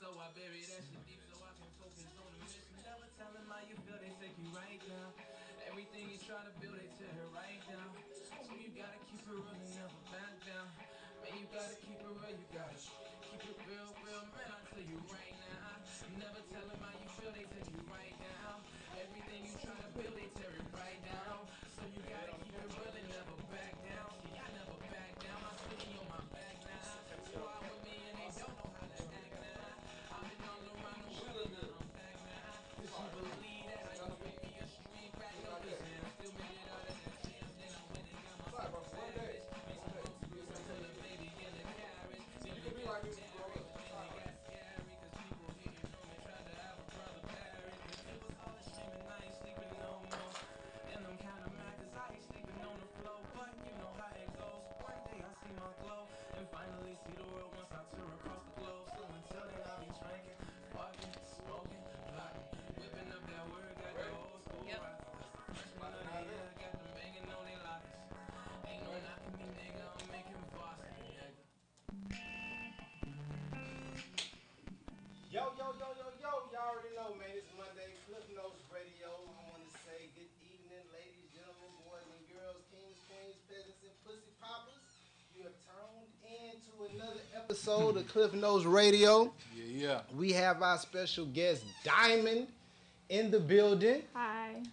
know I bury that shit deep so I can focus on the mission. Never tell them how you feel, they take you right down. Everything you try to build, they tear it right down. So you gotta keep it real and never back down. Man, you gotta keep it real, you gotta keep it real, real. Man, I tell you right now. Never tell them how you feel, they take you right down. Everything you try to build, they tear it right down. So you gotta keep it real and never back down. See, I never back down. My city on my back now. Squad with me and they don't know how to act now. I've been all around the world and now I'm back now. Cause you believe that I used to be a street rat, no listen. Still made it out of that jam, then I went and got my fucking savage. Made some folks bruise, I put a baby in the carriage. Then they got scary, then they got scary. Cause people hating on me, tried to have a brother buried. But it was all a shame and I ain't sleeping no more. And I'm kinda mad cause I ain't sleeping on the floor. But you know how it goes. One day I see my glow and finally see the world once I tour across the globe. So until then I'll be drinking, fucking, smoking, plotting, whipping up that word, got the old school rockers. Freshman of the year, got them banging on their lockers. Ain't no knocking me, nigga, I'm making varsity, nigga. Yo, yo, yo, yo, yo, y'all already know, man, it's Monday, Cliff Notes Radio. I want to say good evening, ladies, gentlemen, boys and girls, kings, queens, peasants, and pussy poppers. You have tuned in to another episode of Cliff Notes Radio. Yeah. We have our special guest, Diamond, in the building. Hi.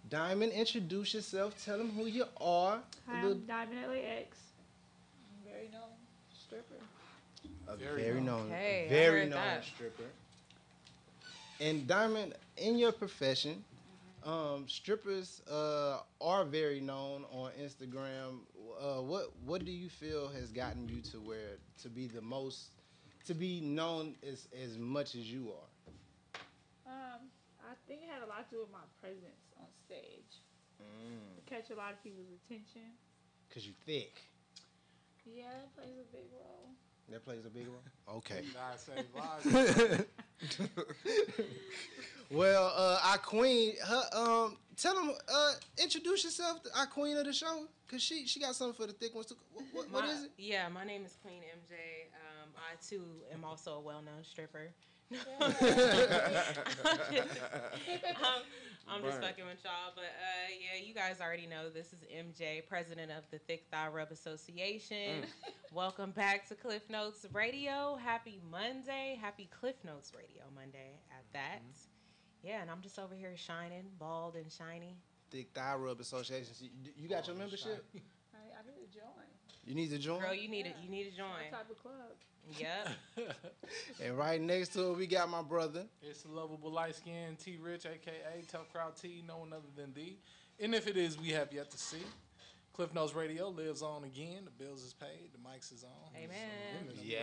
Diamond, introduce yourself. Tell them who you are. Hi, I'm Diamond at Laxx. Very known stripper. A very known, Hey, very known stripper. And Diamond, in your profession, strippers are very known on Instagram. What do you feel has gotten you to where to be the most, to be known as much as you are? I think it had a lot to do with my presence on stage. To catch a lot of people's attention. Cause you thick. Yeah, that plays a big role. That plays a big role. Okay. Well, our queen, tell them, introduce yourself to our queen of the show, cause she got something for the thick ones too. What is it? Yeah, my name is Queen MJ. I too am also a well-known stripper. I'm just fucking with y'all, but yeah, you guys already know this is MJ, president of the Thick Thigh Rub Association. Welcome back to Cliff Notes Radio. Happy Monday. Happy Cliff Notes Radio Monday at that. Yeah, and I'm just over here shining, bald and shiny. Thick Thigh Rub Association. You got your membership? I need to join. You need to join? Girl, you need to join. My type of club. Yep. And right next to it, we got my brother. It's the lovable light skin T Rich, aka Tough Crowd T, no one other than D. And if it is, we have yet to see. Cliff Notes Radio lives on again. The bills is paid. The mics is on. Amen. Yeah.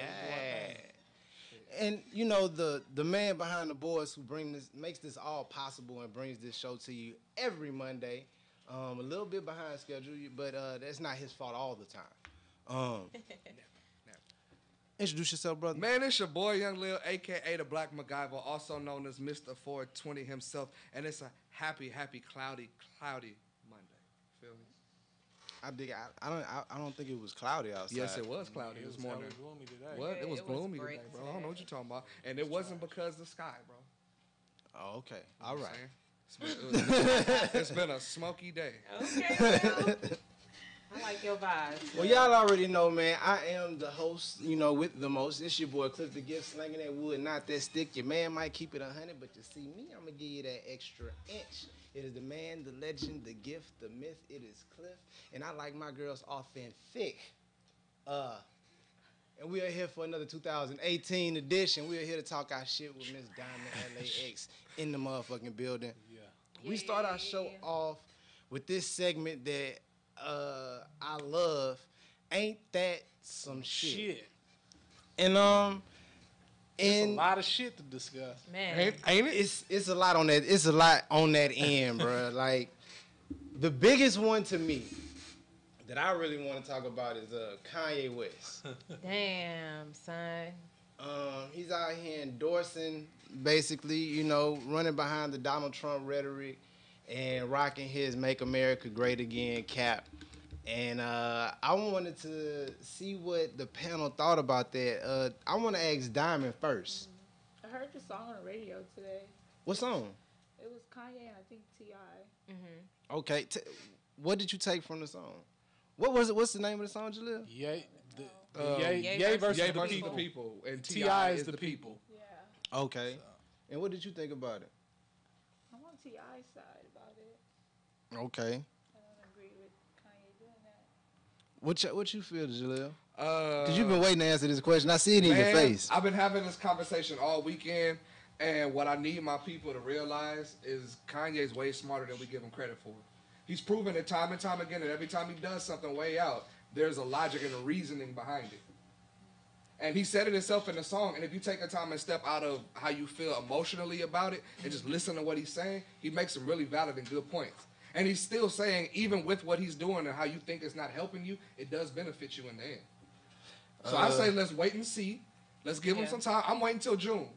And you know the man behind the boards who makes this all possible and brings this show to you every Monday. A little bit behind schedule, but that's not his fault all the time. Introduce yourself, brother. Man, it's your boy Young Lil, a.k.a. the Black MacGyver, also known as Mr. 420 himself, and it's a happy, cloudy Monday. Feel me? I don't think it was cloudy outside. Yes, it was cloudy this morning. It was gloomy today. What? It was gloomy great today, bro. I don't know what you're talking about. And it wasn't because of the sky, bro. Oh, okay. All right. It's been a smoky day. Okay, well, I like your vibes. Well, y'all already know, man. I am the host, with the most. It's your boy Cliff the Gift, slanging that wood, not that stick. Your man might keep it 100, but you see me, I'm going to give you that extra inch. It is the man, the legend, the gift, the myth. It is Cliff. And I like my girls authentic. And we are here for another 2018 edition. We are here to talk our shit with Miss Diamond LAX in the motherfucking building. Yeah. We start our show off with this segment that I love. Ain't that some shit? And it's a lot of shit to discuss. Man, ain't it? It's a lot on that. It's a lot on that end, bro. Like the biggest one to me that I really want to talk about is Kanye West. Damn, son. He's out here endorsing, basically, running behind the Donald Trump rhetoric and rocking his "Make America Great Again" cap. And I wanted to see what the panel thought about that. I want to ask Diamond first. heard the song on the radio today. What song? It was Kanye and I think T.I. Okay. What did you take from the song? What was it? What's the name of the song, Jalil? Yay, Yay versus Ye the versus people. the people, and T.I. is the people. Yeah. Okay. And what did you think about it? I'm on T.I.'s side about it. Okay. I don't agree with Kanye doing that. What you feel, Jalil? Because You've been waiting to answer this question. I see it in your face. I've been having this conversation all weekend, and what I need my people to realize is Kanye's way smarter than we give him credit for. He's proven it time and time again, and every time he does something way out, there's a logic and a reasoning behind it. And he said it himself in the song, and if you take a time and step out of how you feel emotionally about it and just listen to what he's saying, he makes some really valid and good points. And he's still saying, even with what he's doing and how you think it's not helping you, it does benefit you in the end. So I say let's wait and see. Let's give him some time. I'm waiting till June.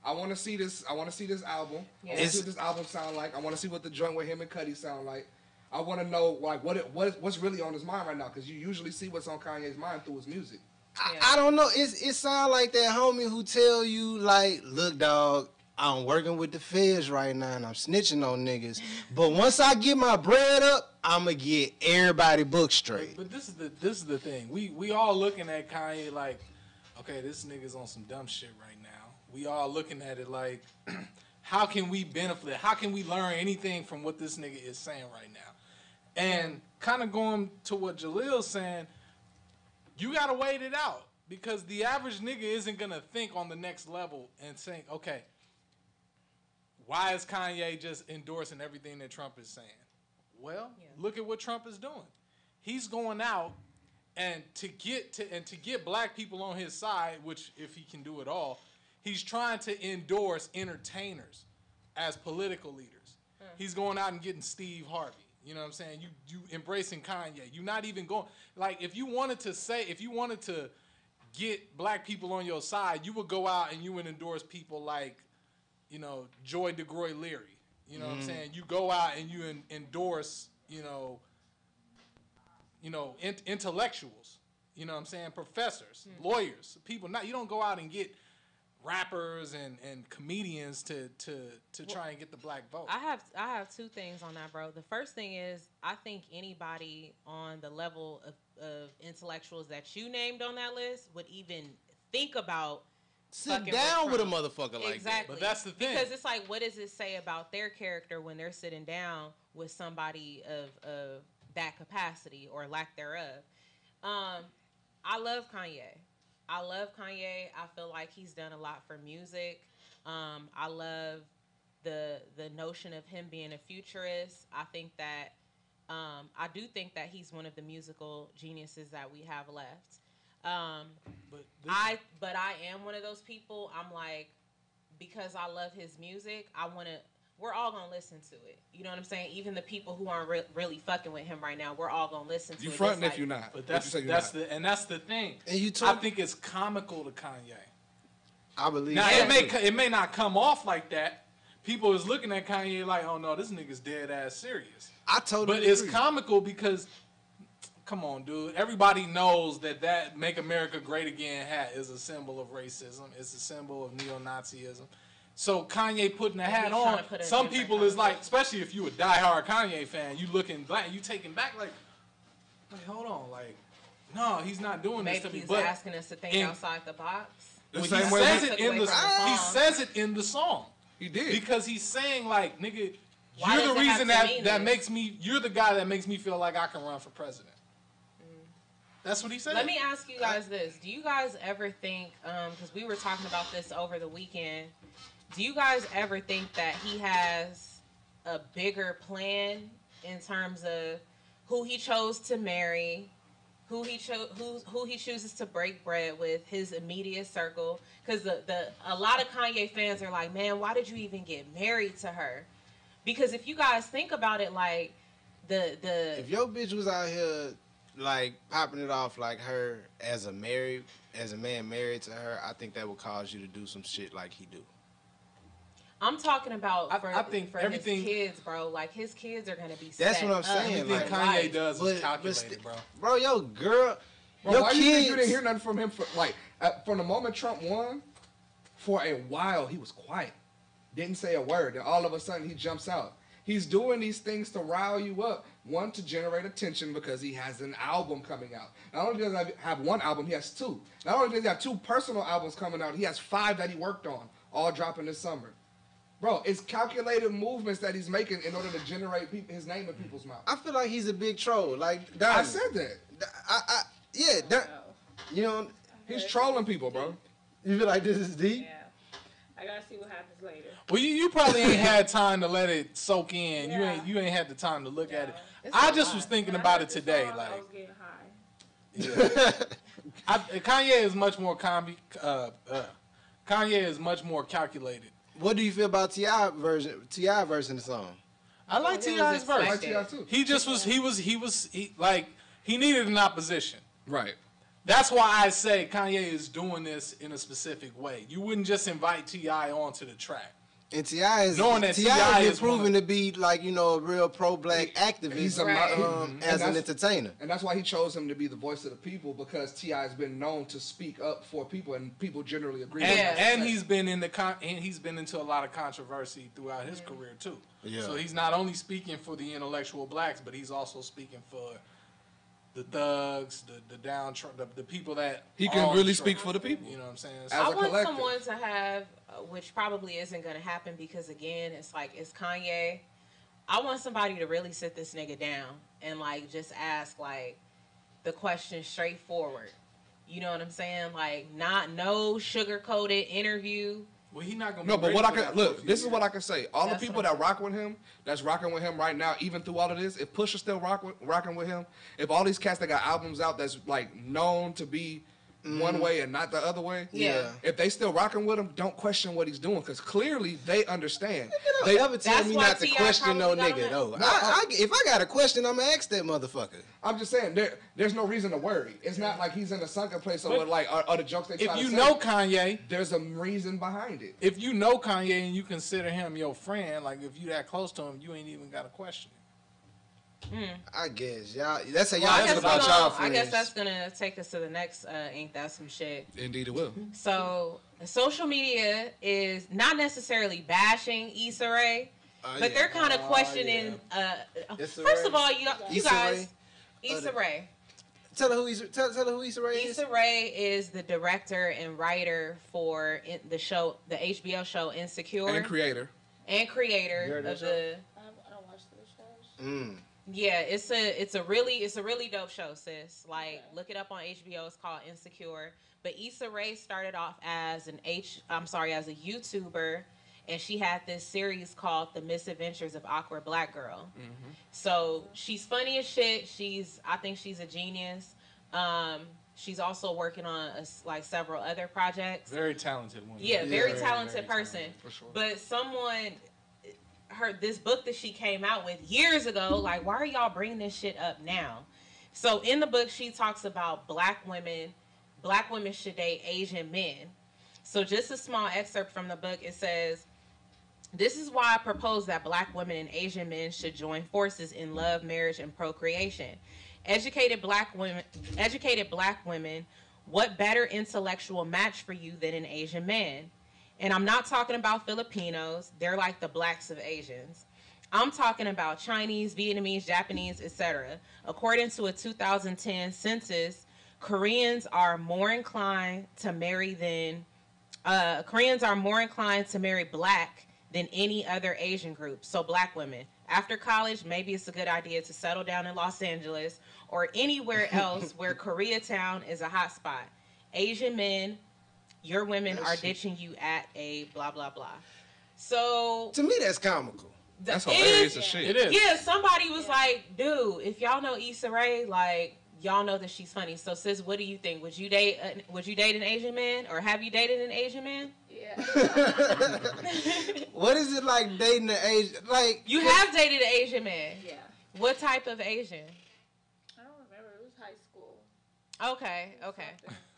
I want to see this. I want to see this album. I want to see what this album sound like. I want to see what the joint with him and Cudi sound like. I want to know like what's really on his mind right now, because you usually see what's on Kanye's mind through his music. I don't know. It sound like that homie who tell you like, look, dog, I'm working with the feds right now and I'm snitching on niggas. But once I get my bread up, I'ma get everybody booked straight. But this is the thing. We all looking at Kanye like, okay, this nigga's on some dumb shit right now. We all looking at it like, how can we benefit? How can we learn anything from what this nigga is saying right now? And kind of going to what Jalil's saying, you gotta wait it out, because the average nigga isn't gonna think on the next level and think, okay, why is Kanye just endorsing everything that Trump is saying? Well, look at what Trump is doing. He's going out and to get black people on his side, which if he can do it all, he's trying to endorse entertainers as political leaders. He's going out and getting Steve Harvey. You know what I'm saying? You embracing Kanye. You're not even going, like, if you wanted to get black people on your side, you would go out and you would endorse people like, you know, Joy DeGroy Leary. You know what I'm saying? You go out and you endorse, intellectuals. You know what I'm saying? Professors, lawyers, people. You don't go out and get rappers and comedians to try and get the black vote. I have two things on that, bro. The first thing is, I think anybody on the level of intellectuals that you named on that list would even think about sit down with a motherfucker like exactly. that. But that's the thing. Because it's like, what does it say about their character when they're sitting down with somebody of that capacity or lack thereof? I love Kanye. I feel like he's done a lot for music. I love the notion of him being a futurist. I think that I do think that he's one of the musical geniuses that we have left. But I am one of those people. I'm like, because I love his music, we're all gonna listen to it. You know what I'm saying? Even the people who aren't really fucking with him right now, we're all gonna listen to it. You fronting if you're not. But that's the thing. And I think it's comical to Kanye. I believe Now that. it may not come off like that. People is looking at Kanye like, oh no, this nigga's dead ass serious. I totally But agree. it's comical because, come on, dude. Everybody knows that Make America Great Again hat is a symbol of racism. It's a symbol of neo-Nazism. So Kanye putting a hat on, some people is like, especially if you a diehard Kanye fan, you looking black, you taking back like, hold on, like, no, he's not doing this to me. He's But asking us to think outside the box. The when same he way says we- it in the he says it in the song. He did. Because he's saying like, nigga, Why you're does the it have reason to mean that this? makes me, you're the guy that makes me feel like I can run for president. That's what he said. Let me ask you guys this. Do you guys ever think, because we were talking about this over the weekend, do you guys ever think that he has a bigger plan in terms of who he chose to marry, who he chooses to break bread with, his immediate circle? Because a lot of Kanye fans are like, man, why did you even get married to her? Because if you guys think about it, like if your bitch was out here like popping it off like her as a man married to her, I think that would cause you to do some shit like he do. I'm talking about I think for everything- his kids, bro. Like, his kids are going to be That's set what I'm up saying, for Everything like, Kanye does is but calculated, bro. Bro, yo, girl, Bro, your why kids. you think you didn't hear nothing from him from the moment Trump won? For a while, he was quiet. Didn't say a word. And all of a sudden, he jumps out. He's doing these things to rile you up. One, to generate attention because he has an album coming out. Not only does he have one album, he has two. Not only does he have two personal albums coming out, he has 5 that he worked on, all dropping this summer. Bro, it's calculated movements that he's making in order to generate his name in people's mouth. I feel like he's a big troll. Like I said that. You know, he's trolling people, bro. You feel like this is deep? Yeah. I gotta see what happens later. Well, you probably ain't had time to let it soak in. Yeah. You ain't had the time to look at it. It's I a just lot. was thinking When I about heard it the today. song, I Like, was getting high. Kanye is much more Kanye is much more calculated. What do you feel about T.I. version of the song? I like It was T.I.'s verse. I like expected. T.I. too. He just was. He needed an opposition. Right. That's why I say Kanye is doing this in a specific way. You wouldn't just invite T.I. onto the track. And T.I. is Knowing that T.I. T.I. is is proven to be like, you know, a real pro-black activist He's a Right. as an entertainer. And that's why he chose him to be the voice of the people, because T.I. has been known to speak up for people, and people generally agree with Yeah. him. And he's been into a lot of controversy throughout his career too. Yeah. So he's not only speaking for the intellectual blacks, but he's also speaking for the thugs, the downtrodden, the people that He are can on the really struggle. speak for the people. You know what I'm saying? As I a want collective. someone to have, which probably isn't going to happen because, again, it's like, it's Kanye. I want somebody to really sit this nigga down and, like, just ask, like, the question straightforward. You know what I'm saying? Like, no sugar-coated interview. Well, he's not gonna. No, be but ready what I for can that for a look, few this is years. what I can say. All That's the people what I'm that rock with him, that's rocking with him right now, even through all of this, if Pusha's still rocking with him, if all these cats that got albums out that's like known to be one way and not the other way, Yeah. if they still rocking with him, don't question what he's doing, because clearly they understand. They never tell That's me why not to T.I. question no probably got nigga him though. No, If I got a question, I'm gonna ask that motherfucker. I'm just saying, there's no reason to worry. It's not like he's in a sunken place or But like are the jokes they try If to you say. know Kanye, There's a reason behind it. if you know Kanye and you consider him your friend, like if you that close to him, you ain't even got to question him. I guess y'all. That's how Well, I y'all guess, feel about y'all friends. I guess that's going to take us to the next Ain't That Some Shit. Indeed, it will. So, social media is not necessarily bashing Issa Rae, but they're kind of questioning. Issa First Rae? of all, you Issa guys, Rae? Issa Rae. Tell her who Issa Rae is. Issa Rae is the director and writer for the show, the HBO show Insecure, And creator. and You creator heard that of show? the. I don't watch those shows. Yeah, it's a really dope show, sis. Like, look it up on HBO. It's called Insecure. But Issa Rae started off as a YouTuber, and she had this series called The Misadventures of Awkward Black Girl. Mm-hmm. So she's funny as shit. I think she's a genius. She's also working on like several other projects. Very talented woman. Yeah, very Very, talented very person. talented. For sure. But someone heard this book that she came out with years ago. Like, why are y'all bringing this shit up now? So in the book, she talks about black women should date Asian men. So just a small excerpt from the book. It says, "This is why I propose that black women and Asian men should join forces in love, marriage, and procreation. Educated black women, what better intellectual match for you than an Asian man? And I'm not talking about Filipinos. They're like the blacks of Asians. I'm talking about Chinese, Vietnamese, Japanese, etc. According to a 2010 census, Koreans are more inclined to marry black than any other Asian group. So black women. After college, maybe it's a good idea to settle down in Los Angeles or anywhere else where Koreatown is a hot spot. Asian men, your women are ditching you at a blah, blah, blah." So To me, that's comical. That's it hilarious is- as shit. It is. Yeah, somebody was like, dude, if y'all know Issa Rae, like, y'all know that she's funny. So sis, what do you think? Would you date an Asian man, or have you dated an Asian man? Yeah. What is it like dating an Asian? Like You have dated an Asian man. Yeah. What type of Asian? I don't remember. It was high school. Okay.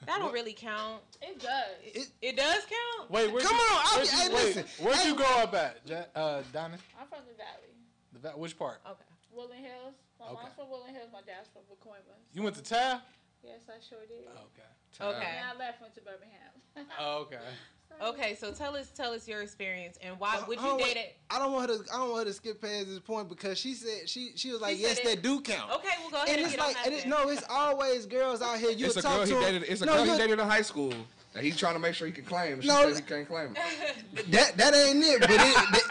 That don't really count. It does. It does count? Wait, Come on, listen. Where'd you grow up at, Donna? I'm from the Valley. Which part? Okay. Woodland Hills. My Okay. mom's from Woodland Hills. My dad's from Pacoima. You went to TAF? Yes, I sure did. Okay. Okay. And I left, went to Birmingham. Oh, okay. Okay, so tell us your experience and why would you Hold on, date it? I don't want her to skip past this point because she said she was like, She yes, said that it. do count. Okay, we'll go ahead And and it's get on like, that and it, then. no, it's always girls out here. You It's a talk girl he to dated. It's a girl he dated in high school. And he's trying to make sure he can claim. She No. said he can't claim it. That ain't it, but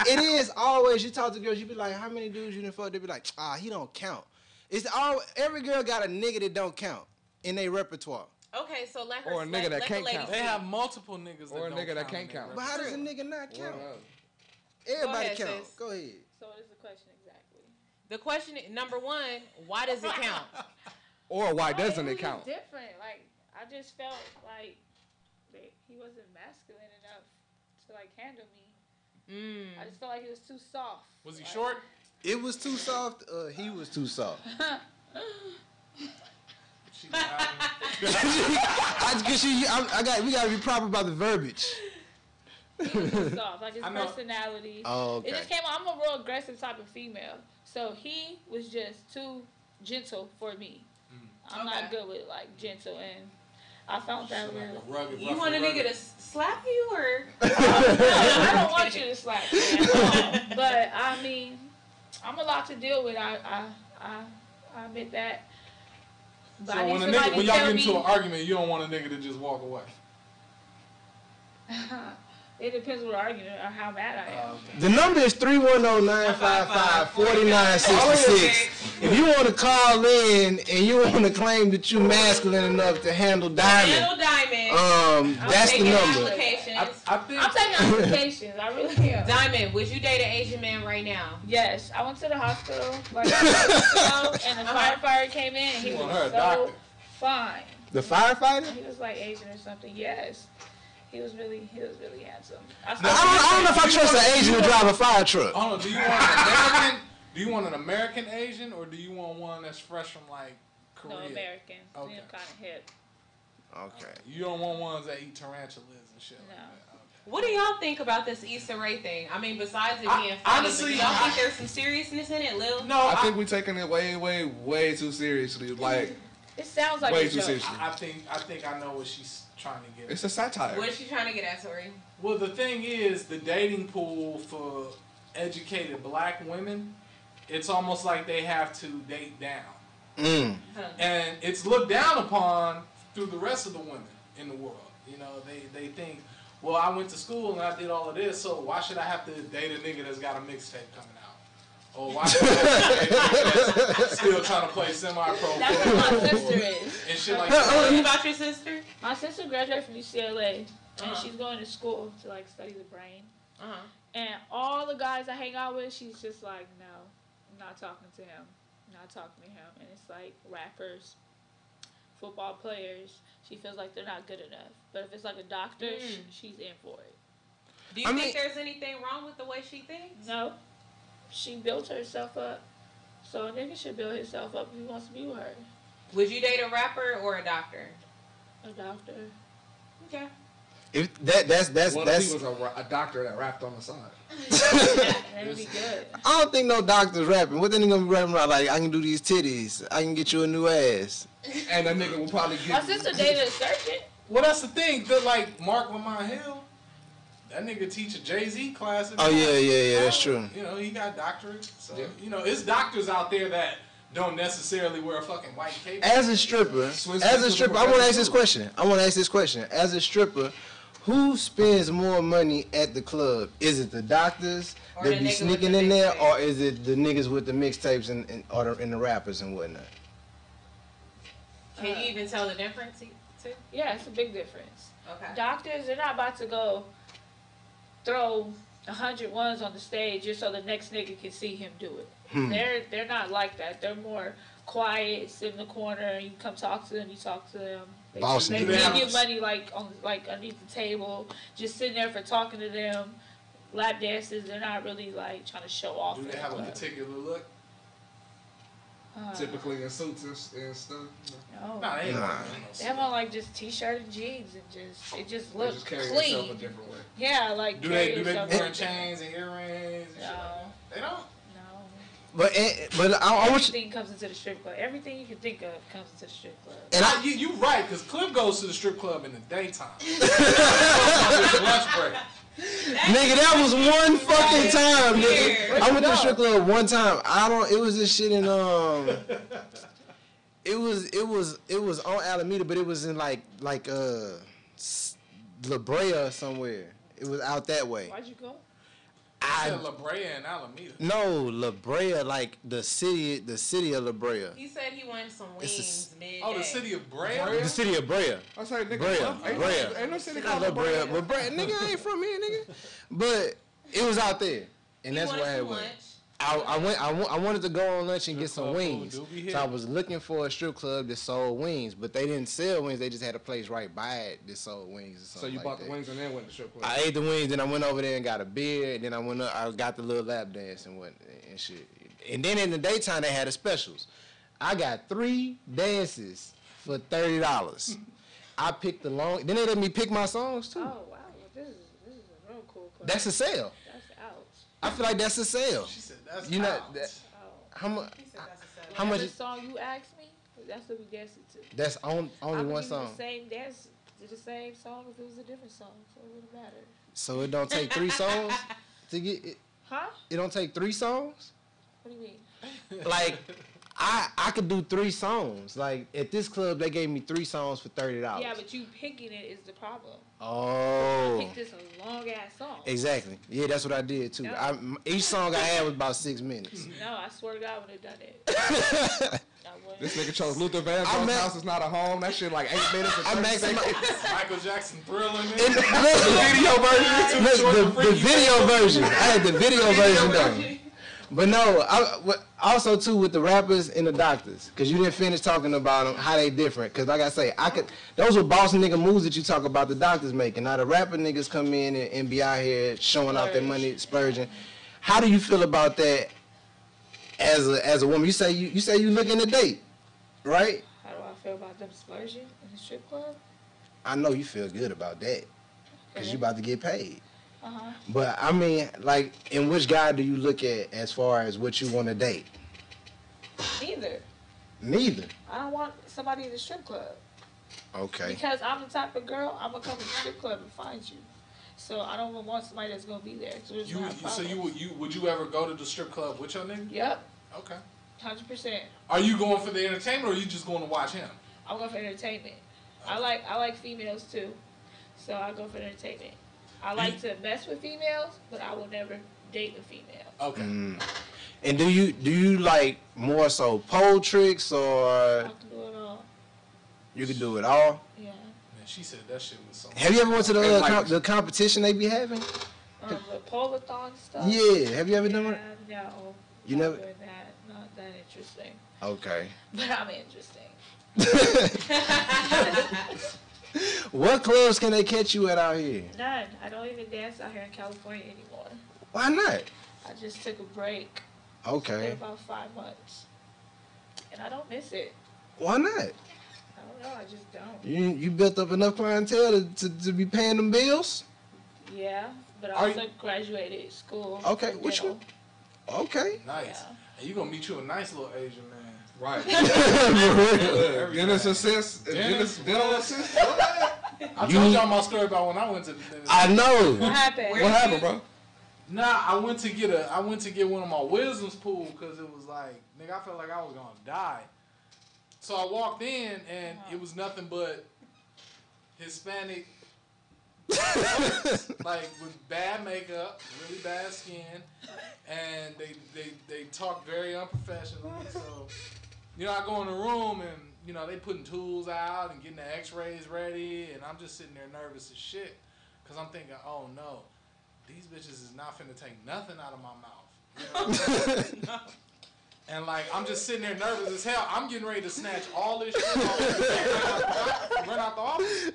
it is always. You talk to girls, you be like, how many dudes you done fuck? They be like, he don't count. It's all every girl got a nigga that don't count in their repertoire. Okay, so let her Or a nigga that let can't the lady count. They speak. have multiple niggas Or a that nigga don't that count can't in count. their But how does a True. nigga not count? Word up. Everybody ahead, count. sis. Go ahead. So what is the question exactly? The question number one, why does it count? Or why doesn't was it count? just different. Like, I just felt like that he wasn't masculine enough to like handle me. I just felt like he was too soft. Was he Like, short? It was too soft. He was too soft. She was having- We gotta be proper about the verbiage. He was too soft. Like his I know. personality. Oh, okay. It just came out. I'm a real aggressive type of female. So he was just too gentle for me. I'm not Okay. good with like gentle, and I found that Like real. a rugged, You rough want a and nigga rugged. to slap you or? No, I don't want you to slap me. But I mean, I'm a lot to deal with. I admit that. But So I need when somebody when to y'all tell get into me. an argument, you don't want a nigga to just walk away. It depends what we're arguing or how mad I am. The number is 310-955-4966. If you want to call in and you want to claim that you're masculine enough to handle Diamond, Handle Diamond. that's the Taking number. applications. I think I'm taking applications. I really am. Diamond, would you date an Asian man right now? Yes, I went to the hospital like a few weeks ago, and the firefighter came in, and he want was her a so doctor. fine. The firefighter? He was like Asian or something. Yes, he was really handsome. I don't know if I trust an Asian to drive a fire truck. I don't know. Do you want an American? Do you want an American Asian, or do you want one that's fresh from like Korea? No, American. Okay. Okay. Kind of hip. Okay. You don't want ones that eat tarantulas and shit No. like that. What do y'all think about this Issa Rae thing? I mean, besides it being funny, honestly, but do y'all think there's some seriousness in it, Lil? No, I think we're taking it way too seriously. Like, It sounds like way a too joke. seriously. I think I know what she's trying to get. It's a satire. What is she trying to get at, Tori? Well, the thing is, the dating pool for educated black women, it's almost like they have to date down. And it's looked down upon through the rest of the women in the world. You know, they think, well, I went to school and I did all of this, so why should I have to date a nigga that's got a mixtape coming out? Or why should I date a nigga that's still trying to play semi-pro That's football what my sister is. and shit like Tell that? me about your sister. My sister graduated from UCLA, and she's going to school to like study the brain. And all the guys I hang out with, she's just like, no, I'm not talking to him. I'm not talking to him. And it's like rappers, football players. She feels like they're not good enough. But if it's like a doctor, she's in for it. Do you think there's anything wrong with the way she thinks? No. She built herself up. So a nigga should build himself up if he wants to be with her. Would you date a rapper or a doctor? A doctor. Okay. If that's What if he was a doctor that rapped on the side? That'd be good. I don't think no doctor's rapping. What they gonna be rapping about? Like, I can do these titties. I can get you a new ass. And that nigga will probably My get. sister dated a surgeon. Well, that's the thing. That like Mark Lamont Hill, that nigga teach a Jay-Z class. Oh yeah, that's true. You know, he got doctorates. So, Yeah. you know, it's doctors out there that don't necessarily wear a fucking white cape. As a stripper, I want to ask this question. As a stripper, who spends more money at the club? Is it the doctors Or that the be nigga with sneaking the in there, mixtape? or is it the niggas with the mixtapes and the rappers and whatnot? Can you even tell the difference too? Yeah, it's a big difference. Okay. Doctors, they're not about to go throw 100 ones on the stage just so the next nigga can see him do it. They're not like that. They're more quiet, sit in the corner, and you come talk to them. You talk to them. They Boss give niggas. you money like underneath the table, just sitting there for talking to them. Lap dances, they're not really like trying to show off. Do in they the have a club. particular look? Typically in suits and stuff. No. Nah, they ain't Nah. gonna do no They have on like just t-shirt and jeans and it just They looks just carry themselves a clean. different way. Yeah, like Do carry they be yourself wearing different. chains and earrings and shit like No. that? They don't? No. But I want you. Everything comes into the strip club. Everything you can think of comes into the strip club. And you right, because Cliff goes to the strip club in the daytime. Lunch break. Nigga, that was one fucking time, nigga. I went to the strip club one time. It was this shit in it was on Alameda, but it was in like La Brea somewhere. It was out that way. Why'd you go? I said La Brea and Alameda. No, La Brea, like the city of La Brea. He said he wanted some wings midday. Oh, the city of Brea? The city of Brea. I say, nigga, Brea. Ain't no city Not called La La Brea, Brea. but Brea, nigga, I ain't from here, nigga. But it was out there, and that's where I went. I wanted to go on lunch and get some wings. So I was looking for a strip club that sold wings, but they didn't sell wings. They just had a place right by it that sold wings. So you bought the wings and then went to strip club. I ate the wings, then I went over there and got a beer, and then I got the little lap dance and shit. And then in the daytime they had the specials. I got 3 dances for $30. I picked the long. Then they let me pick my songs too. Oh wow, well, this is a real cool club. That's a sale. That's out. I feel like that's a sale. She said that's You know out. how much? He said that's a How much? The song you asked me, that's what we danced to. That's only I'm one even song. the same dance to the same song if it was a different song, so it wouldn't matter. So it don't take 3 songs to get it. Huh? It don't take 3 songs. What do you mean? Like I could do 3 songs. Like at this club, they gave me 3 songs for $30. Yeah, but you picking it is the problem. Oh. Pick this a long ass song. Exactly. Yeah, that's what I did too. No. Each song I had was about 6 minutes. No, I swear to God, I would have done it. I wouldn't. This nigga chose Luther Vandross' House Is Not a Home. That shit like 8 minutes. I maximized Michael Jackson Thriller, man. the video version. I had the video version though. But no, also too with the rappers and the doctors, cause you didn't finish talking about them, how they different. Cause like I say, those were boss nigga moves that you talk about the doctors making. Now the rapper niggas come in and be out here showing off their money, splurging. How do you feel about that as a woman? You say you looking to date, right? How do I feel about them splurging in the strip club? I know you feel good about that, cause you about to get paid. Uh-huh. But I mean, like, in which guy do you look at as far as what you want to date? Neither. I don't want somebody in the strip club. Okay. Because I'm the type of girl, I'm gonna come to the strip club and find you. So I don't want somebody that's gonna be there. So Would you ever go to the strip club with your nigga? Yep. Okay. 100%. Are you going for the entertainment or are you just going to watch him? I'm going for entertainment. I like females too, so I go for entertainment. I like to mess with females, but I will never date a female. Okay. And do you like more so pole tricks or I can do it all. you can do it all? Yeah. Man, she said that shit was so. Have you ever went to the competition they be having? The polathon stuff. Yeah. Have you ever done it? No. You not never. doing that. Not that interesting. Okay. But I'm interesting. What clubs can they catch you at out here? None. I don't even dance out here in California anymore. Why not? I just took a break. Okay. For about 5 months. And I don't miss it. Why not? I don't know. I just don't. You built up enough clientele to be paying them bills? Yeah. But I also graduated school. Okay. Okay. Nice. Yeah. And you gonna meet you a nice little Asian man. Right. Dennis assist. Dennis assist. I told y'all my story about when I went to the dentist. I know. What happened? What happened, bro? Nah, I went to get one of my wisdom's pool because it was like, nigga, I felt like I was gonna die. So I walked in and it was nothing but Hispanic, like with bad makeup, really bad skin, and they talk very unprofessional. So, you know, I go in the room and you know they putting tools out and getting the X-rays ready, and I'm just sitting there nervous as shit because I'm thinking, oh no. These bitches is not finna take nothing out of my mouth. You know? And like, I'm just sitting there nervous as hell. I'm getting ready to snatch all this shit off and run out the office.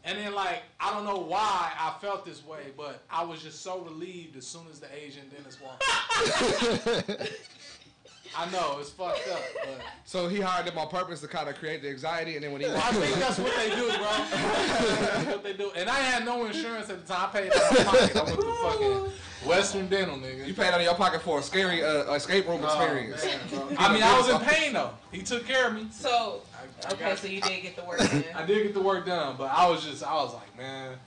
And then like, I don't know why I felt this way, but I was just so relieved as soon as the Asian dentist walked in. I know it's fucked up, but So he hired them on purpose to kind of create the anxiety, and then when he I think that's what they do, bro. That's what they do. And I had no insurance at the time. I paid out of my pocket. I went to fucking Western Dental, nigga. you paid out of your pocket for a scary escape room experience. Man, bro. I mean, I was in pain though. He took care of me. So, I okay, got- so you did get the work in. I did get the work done, but I was like, man.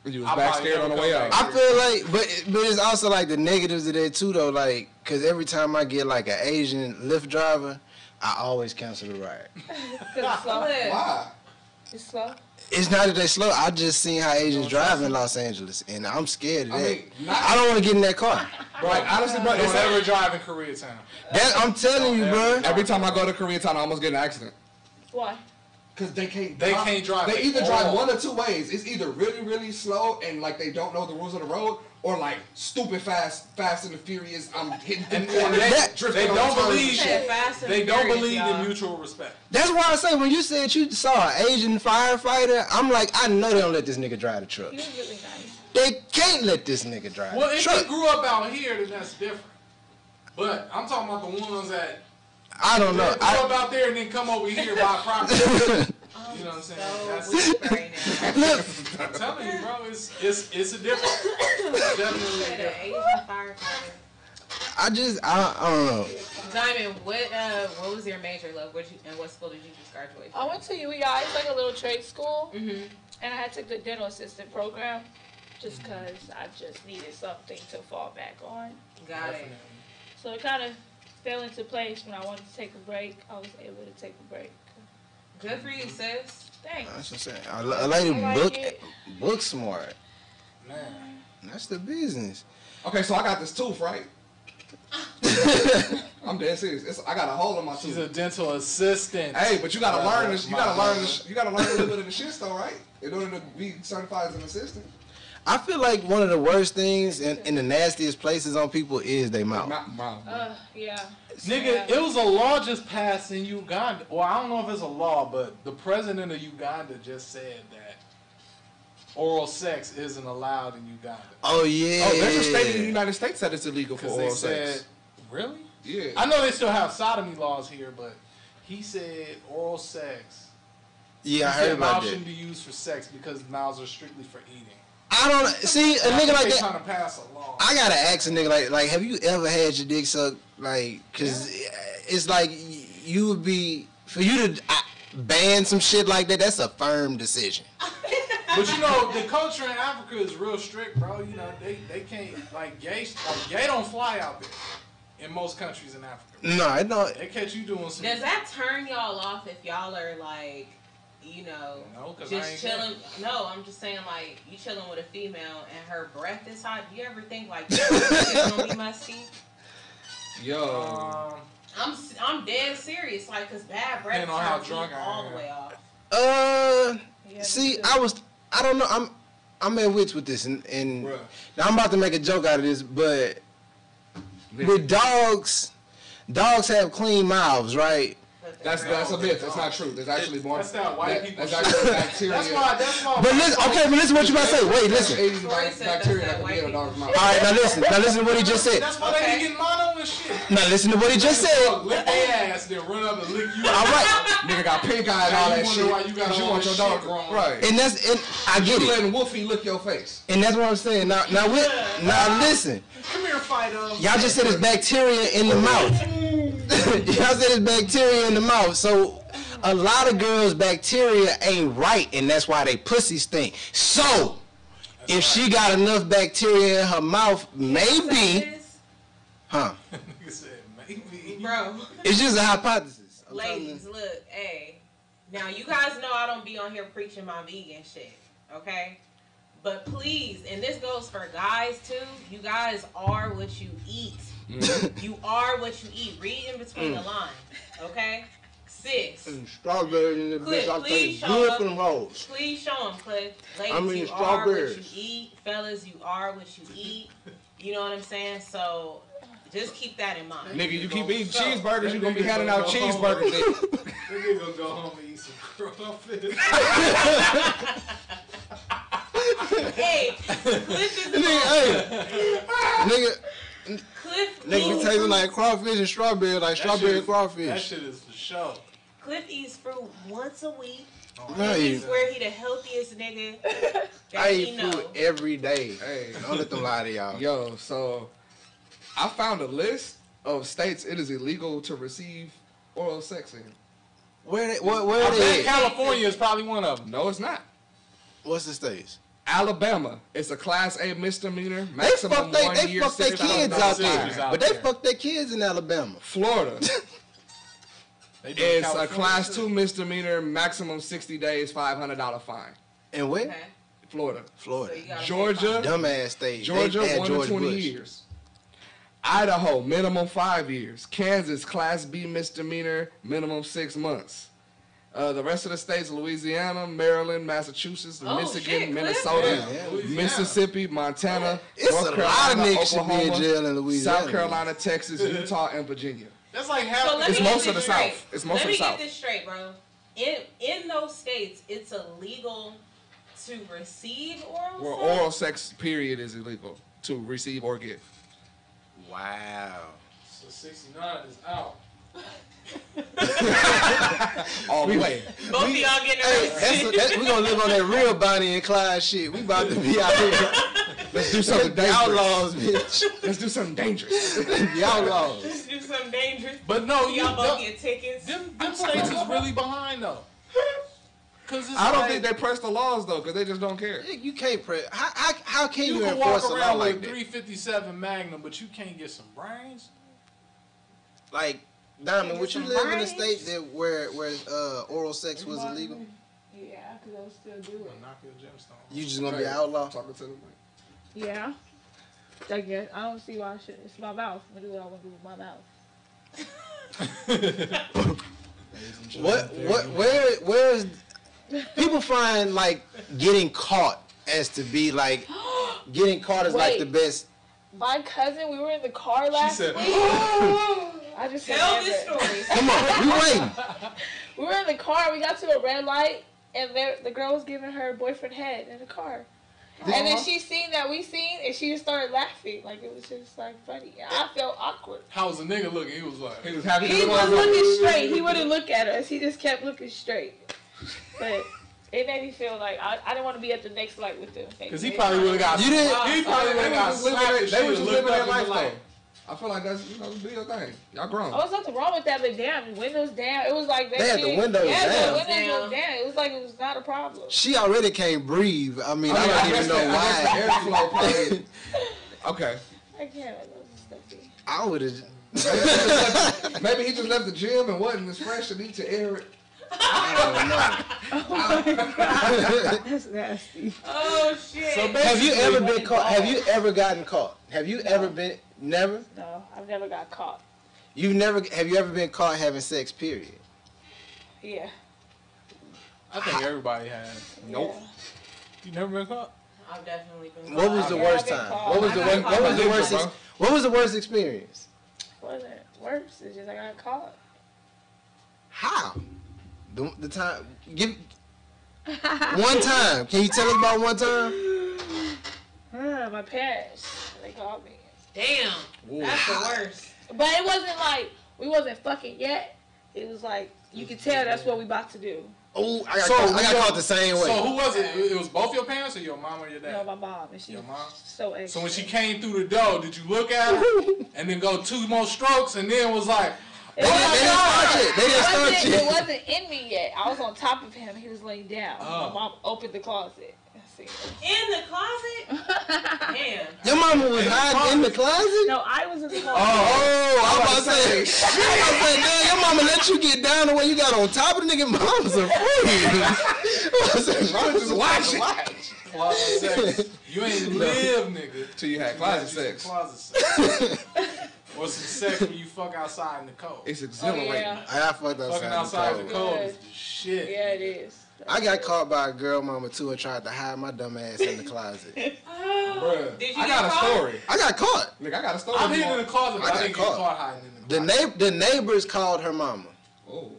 You was I back probably scared on the never way come out. back. I feel like, but it's also like the negatives of that too, though. Like, cause every time I get like an Asian Lyft driver, I always cancel the ride. It's slow. Why? It's slow. It's not that they slow. I just seen how Asians drive in Los Angeles, and I'm scared of I that. mean, not- I don't want to get in that car. Like, honestly, bro, it's Don't ever drive in Koreatown. That I'm telling you, bro. every time I go to Koreatown, I almost get in an accident. Why? Because they can't drive They at either all. drive one or two ways. It's either really, really slow and like they don't know the rules of the road, or like stupid fast and the furious. I'm hitting And corners, drifting they on don't turns believe and shit. Said fast and They don't furious, believe y'all. in mutual respect. That's why I say when you said you saw an Asian firefighter, I'm like, I know they don't let this nigga drive the truck. He was really nice. They can't let this nigga drive Well, the if truck. he grew up out here, then that's different. But I'm talking about the ones that I don't know. grew up out there and then come over here by property. You know what I'm saying? So That's, weak right now. Look, I'm telling you, bro, it's a difference. It's definitely a Said an difference. Asian firefighter. I don't know. Diamond, what was your major, love? And what school did you just graduate I from? went to UEI. It's like a little trade school, Mm-hmm. and I had to take the dental assistant program just because I just needed something to fall back on. Got it. So it kind of fell into place when I wanted to take a break. I was able to take a break. Good for you, sis. Thanks. That's what I'm saying. A lady I like it. book smart. Man. That's the business. Okay, so I got this tooth, right? I'm dead serious. I got a hole in my She's tooth. a dental assistant. Hey, but you gotta learn this. You gotta learn My this. You gotta learn a little bit of the shit, though, right? In order to be certified as an assistant. I feel like one of the worst things and the nastiest places on people is their mouth. Yeah. Nigga, it was a law just passed in Uganda. Well, I don't know if it's a law, but the president of Uganda just said that oral sex isn't allowed in Uganda. Oh yeah. Oh, there's a state in the United States that it's illegal for Because they oral said, sex. really? Yeah. I know they still have sodomy laws here, but he said oral sex. Yeah, I He heard said about mouths that. shouldn't be used for sex because mouths are strictly for eating. I don't see a And I nigga think like they that. trying to pass a law. I gotta ask a nigga like, have you ever had your dick sucked? Like, cause it's like you would be for you to ban some shit like that. That's a firm decision. But you know, the culture in Africa is real strict, bro. You know, they can't gay don't fly out there in most countries in Africa. No, I don't. They catch you doing some. Does that turn y'all off if y'all are like, you know, No, 'cause I just ain't chilling? No, I'm just saying like you chilling with a female and her breath is hot. Do you ever think like it's gonna be musty? Yo. I'm dead serious, like, cause bad breath Depending on how turns me drunk I all am. the way off. Yeah, See, me too. I don't know. I'm at wits with this, and Bruh. now I'm about to make a joke out of this, but with dogs have clean mouths, right? But That's a myth. That's not true. There's actually more. That's that white people That's shit. actually bacteria. That's why. But listen, okay, but listen what you about to say. Wait, listen. There's 80 Corey said bacteria that's that can that be in a white dog's people mouth. All right, now listen to what he just said. That's why they be getting mono and shit. Now listen to what he just said. Dog lick their ass, then run up and lick you. All right, Nigga got pink eye and Now all you that wonder shit. why you got 'cause you all want your this dog shit wrong. right. and I get You it, letting Wolfie lick your face. and that's what I'm saying. Now listen. Come here, Fido. Y'all just said it's bacteria in the mouth. Y'all said it's bacteria in the mouth. So a lot of girls' bacteria ain't right, and that's why they pussies stink. So if she got enough bacteria in her mouth, maybe, huh? Nigga said maybe. Bro, It's just a hypothesis. I'm telling you. ladies, look, hey. Now you guys know I don't be on here preaching my vegan shit, okay? But please, and this goes for guys too, you guys are what you eat. You are what you eat. Read in between the lines, okay? Sis, Strawberries in the Cliff, bitch, I please take show good up. from hoes. please show them, Cliff. Ladies, I mean, you are what strawberries. you eat. Fellas, you are what you eat. You know what I'm saying? So just keep that in mind. Nigga, you keep eating So, cheeseburgers, that you gonna be nigga handing gonna out go home. cheeseburgers. Nigga. That nigga gonna go home and eat some crawfish. Hey, Cliff is Nigga, hey, nigga, Cliff Nigga be eats tasting fruit. like crawfish and strawberry, like strawberry and crawfish. That shit is for sure. Cliff eats fruit once a week. I He eat, swear he the healthiest nigga that I he eat know. fruit every day. Hey, Don't let them lie to y'all. yo, so I found a list of states it is illegal to receive oral sex in. Where I they bet at? California is probably one of them. No, it's not. What's the states? Alabama. It's a Class A misdemeanor. They Maximum fuck 1 year, their kids out there. $6,000 out But they there. fuck their kids in Alabama. Florida. They do in It's a California, Class too. 2 misdemeanor. Maximum 60 days, $500 fine. And where? Okay. Florida. Florida. So you gotta Georgia. Dumbass state. Georgia, They had 1 George to 20 Bush. years. Idaho, minimum 5 years. Kansas, Class B misdemeanor, minimum 6 months. The rest of the states: Louisiana, Maryland, Massachusetts, Oh, Michigan, shit, Minnesota, Yeah, Louisiana. Mississippi, Montana, It's North a lot Carolina, of niggas should be in Oklahoma, jail in Louisiana. South Carolina, Texas, Utah, and Virginia. That's like half. So let It's me get most of this the straight. South. It's most Let of me the South. get this straight, bro. In those states, it's illegal to receive oral Where sex. oral sex, period, is illegal to receive or give. Wow. So 69 is out. All the way. Both of y'all getting Hey, arrested. we gonna live on that real Bonnie and Clyde shit. We about to be out here. Let's do something The dangerous. outlaws, bitch. Let's do something dangerous. The outlaws. Just do something dangerous. But no, you Y'all both them, get tickets. them states is really behind though. Cause it's I don't like, think they press the laws though, because they just don't care. You can't press. How can you you can enforce walk a law around like with that? 357 Magnum, but you can't get some brains. Like, Diamond, Get would you some live in a brains? state that where oral sex was illegal? Yeah, because I still do it. Knock your gemstone. You just gonna be an outlaw? Talking to them. Yeah. I guess. I don't see why I should. It's my mouth. I do what I want to do with my mouth. Where's people find like getting caught as to be like getting caught as like Wait. the best. My cousin, we were in the car last said, week. I just Tell remembered. this story. Come on, we waiting. We were in the car. We got to a red light, and the girl was giving her boyfriend head in the car. And then she seen that we seen, and she just started laughing. Like, it was just, like, funny. I felt awkward. How was the nigga looking? He was like, He was happy. He was looking straight. He wouldn't look at us. He just kept looking straight. But it made me feel like I didn't want to be at the next light with them. because he probably would have got. You didn't- He probably would have got slapped. They were just living their life like. though. I feel like that's do your thing. Y'all grown. Oh, there's nothing wrong with that, but damn, windows down. It was like that. They had the shit- windows yeah, down. the windows was down. It was like it was not a problem. She already can't breathe. I mean, I I don't guess even know the why. airflow probably. Okay. I can't let those stuffy. I would have. Maybe he just left the gym and wasn't as fresh and need to air it. I That's nasty. Oh shit. So Have you ever basically- been caught? Have you ever gotten caught? Have you ever been? Never. No, I've never got caught. You've never. Have you ever been caught having sex? Period. Yeah. I think everybody has. Nope. You never been caught? I've definitely been. What was the Yeah, worst I've been time? caught. What was the I got worst? caught What was the by worst? bro. What was the worst experience? Wasn't worse. It's just I got caught. How? The time. Give. One time. Can you tell us about one time? My parents, they called me. Damn. That's the worst. But it wasn't like we wasn't fucking yet. It was like you could tell that's what we about to do. Oh, I got So, caught. I got yo- caught the same way. So who was it? It was both your parents or your mom or your You know, dad? my mom, and she Your mom? so extra. So when she came through the door, did you look at her and then go 2 more strokes and then was like, They didn't start yet. They didn't start it yet. wasn't in me yet. I was on top of him. He was laying down. Oh. My mom opened the closet. I see. In the closet? Damn. Your mama was hiding in the closet? No, I was in the closet. Oh, I was about to say, damn, your mama let you get down the way you got on top of the nigga. Mama's a freak. I said, mama just watch. closet sex? You ain't live, nigga. Till you had closet sex. Closet sex. Or some sex when you fuck outside in the cold. It's Oh, exhilarating. yeah. I fucked Fucking outside outside the in the cold. cold is the shit. Yeah, it is. I got caught by a girl mama too and tried to hide my dumb ass in the closet. Bruh, Did you I get got a caught? story. I got caught. Nigga, I got a story. I'm hidden in the closet, but I I got didn't caught. get caught hiding in the closet. The neighbors called her mama. Oh.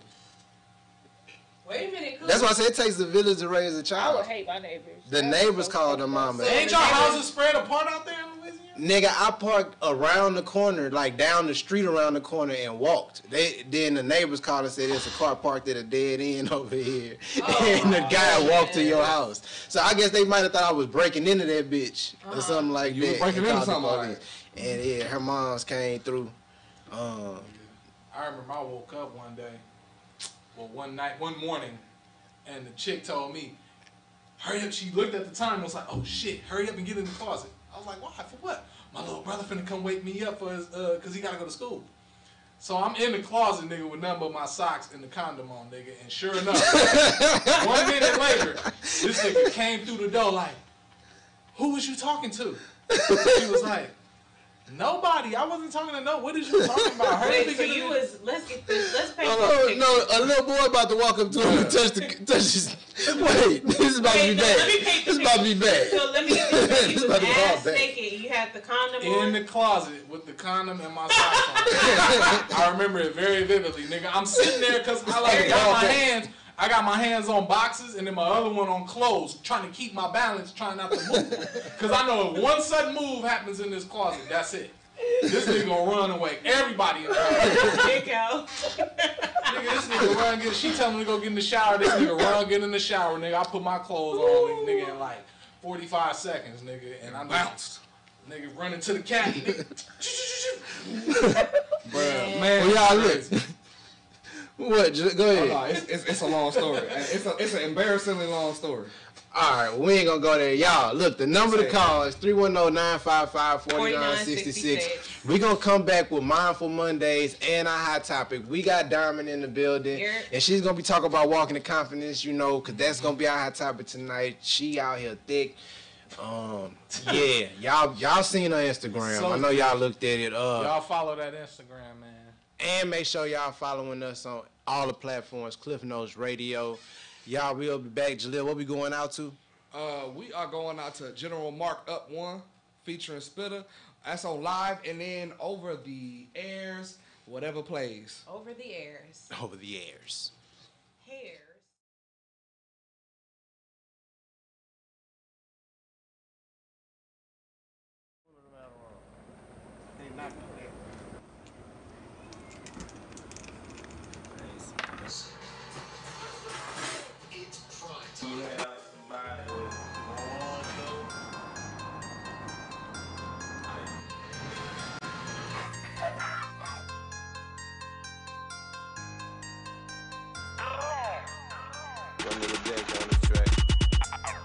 Wait a minute. That's why I said it takes a village to raise a I child. would hate my neighbors. The neighbors called her mama. Ain't y'all houses spread apart out there in Louisiana? Nigga, I parked around the corner, like down the street around the corner, and walked. Then the neighbors called and said there's a car parked at a dead end over here, and the guy walked to your house. So I guess they might have thought I was breaking into that bitch or something like You that. was breaking and into called the something like police. And yeah, her moms came through. I remember I woke up one day, one morning, and the chick told me, hurry up. She looked at the time and was like, oh shit, hurry up and get in the closet. I was like, why? For what? My little brother finna come wake me up for his, cause he gotta go to school. So I'm in the closet, nigga, with nothing but my socks and the condom on, nigga. And sure enough, 1 minute later, this nigga came through the door like, who was you talking to? She was like, nobody. I wasn't talking to no. What is you talking about? Wait, so you was, let's get this, let's paint No, this picture. no, a little boy about to walk up to him and touch his. Wait, this is about to be bad. This is about to be bad. So let me get this straight. This You about was to be all ass bad. naked. You had the condom in on. the closet with the condom and my socks on. I remember it very vividly, nigga. I'm sitting there because I got my hands on boxes and then my other one on clothes, trying to keep my balance, trying not to move. Because I know if one sudden move happens in this closet, that's it. This nigga gonna run away. Everybody in the house. Big out. Nigga, this nigga run, she tell me to go get in the shower. This nigga run, get in the shower, nigga. I put my clothes on, nigga, in like 45 seconds, nigga, and I bounced. Nigga running to the cat, nigga. Bruh, Man, Well, y'all look. What? Go ahead. no, it's a long story. It's an embarrassingly long story. All right, we ain't gonna go there. Y'all, look, the number to call is 310-955-4966. We gonna come back with Mindful Mondays and our hot topic. We got Diamond in the building, Yeah. and she's gonna be talking about walking in confidence, you know, because that's gonna be our hot topic tonight. She out here thick. Yeah, y'all seen her Instagram. So I know y'all looked at it. y'all follow that Instagram, man. And make sure y'all following us on all the platforms, Cliff Notes Radio. Y'all, we'll be back. Jaleel, what we going out to? We are going out to General Mark Up 1 featuring Spitter. That's on live, and then over the airs, whatever plays. Over the airs. Over the airs. Hairs.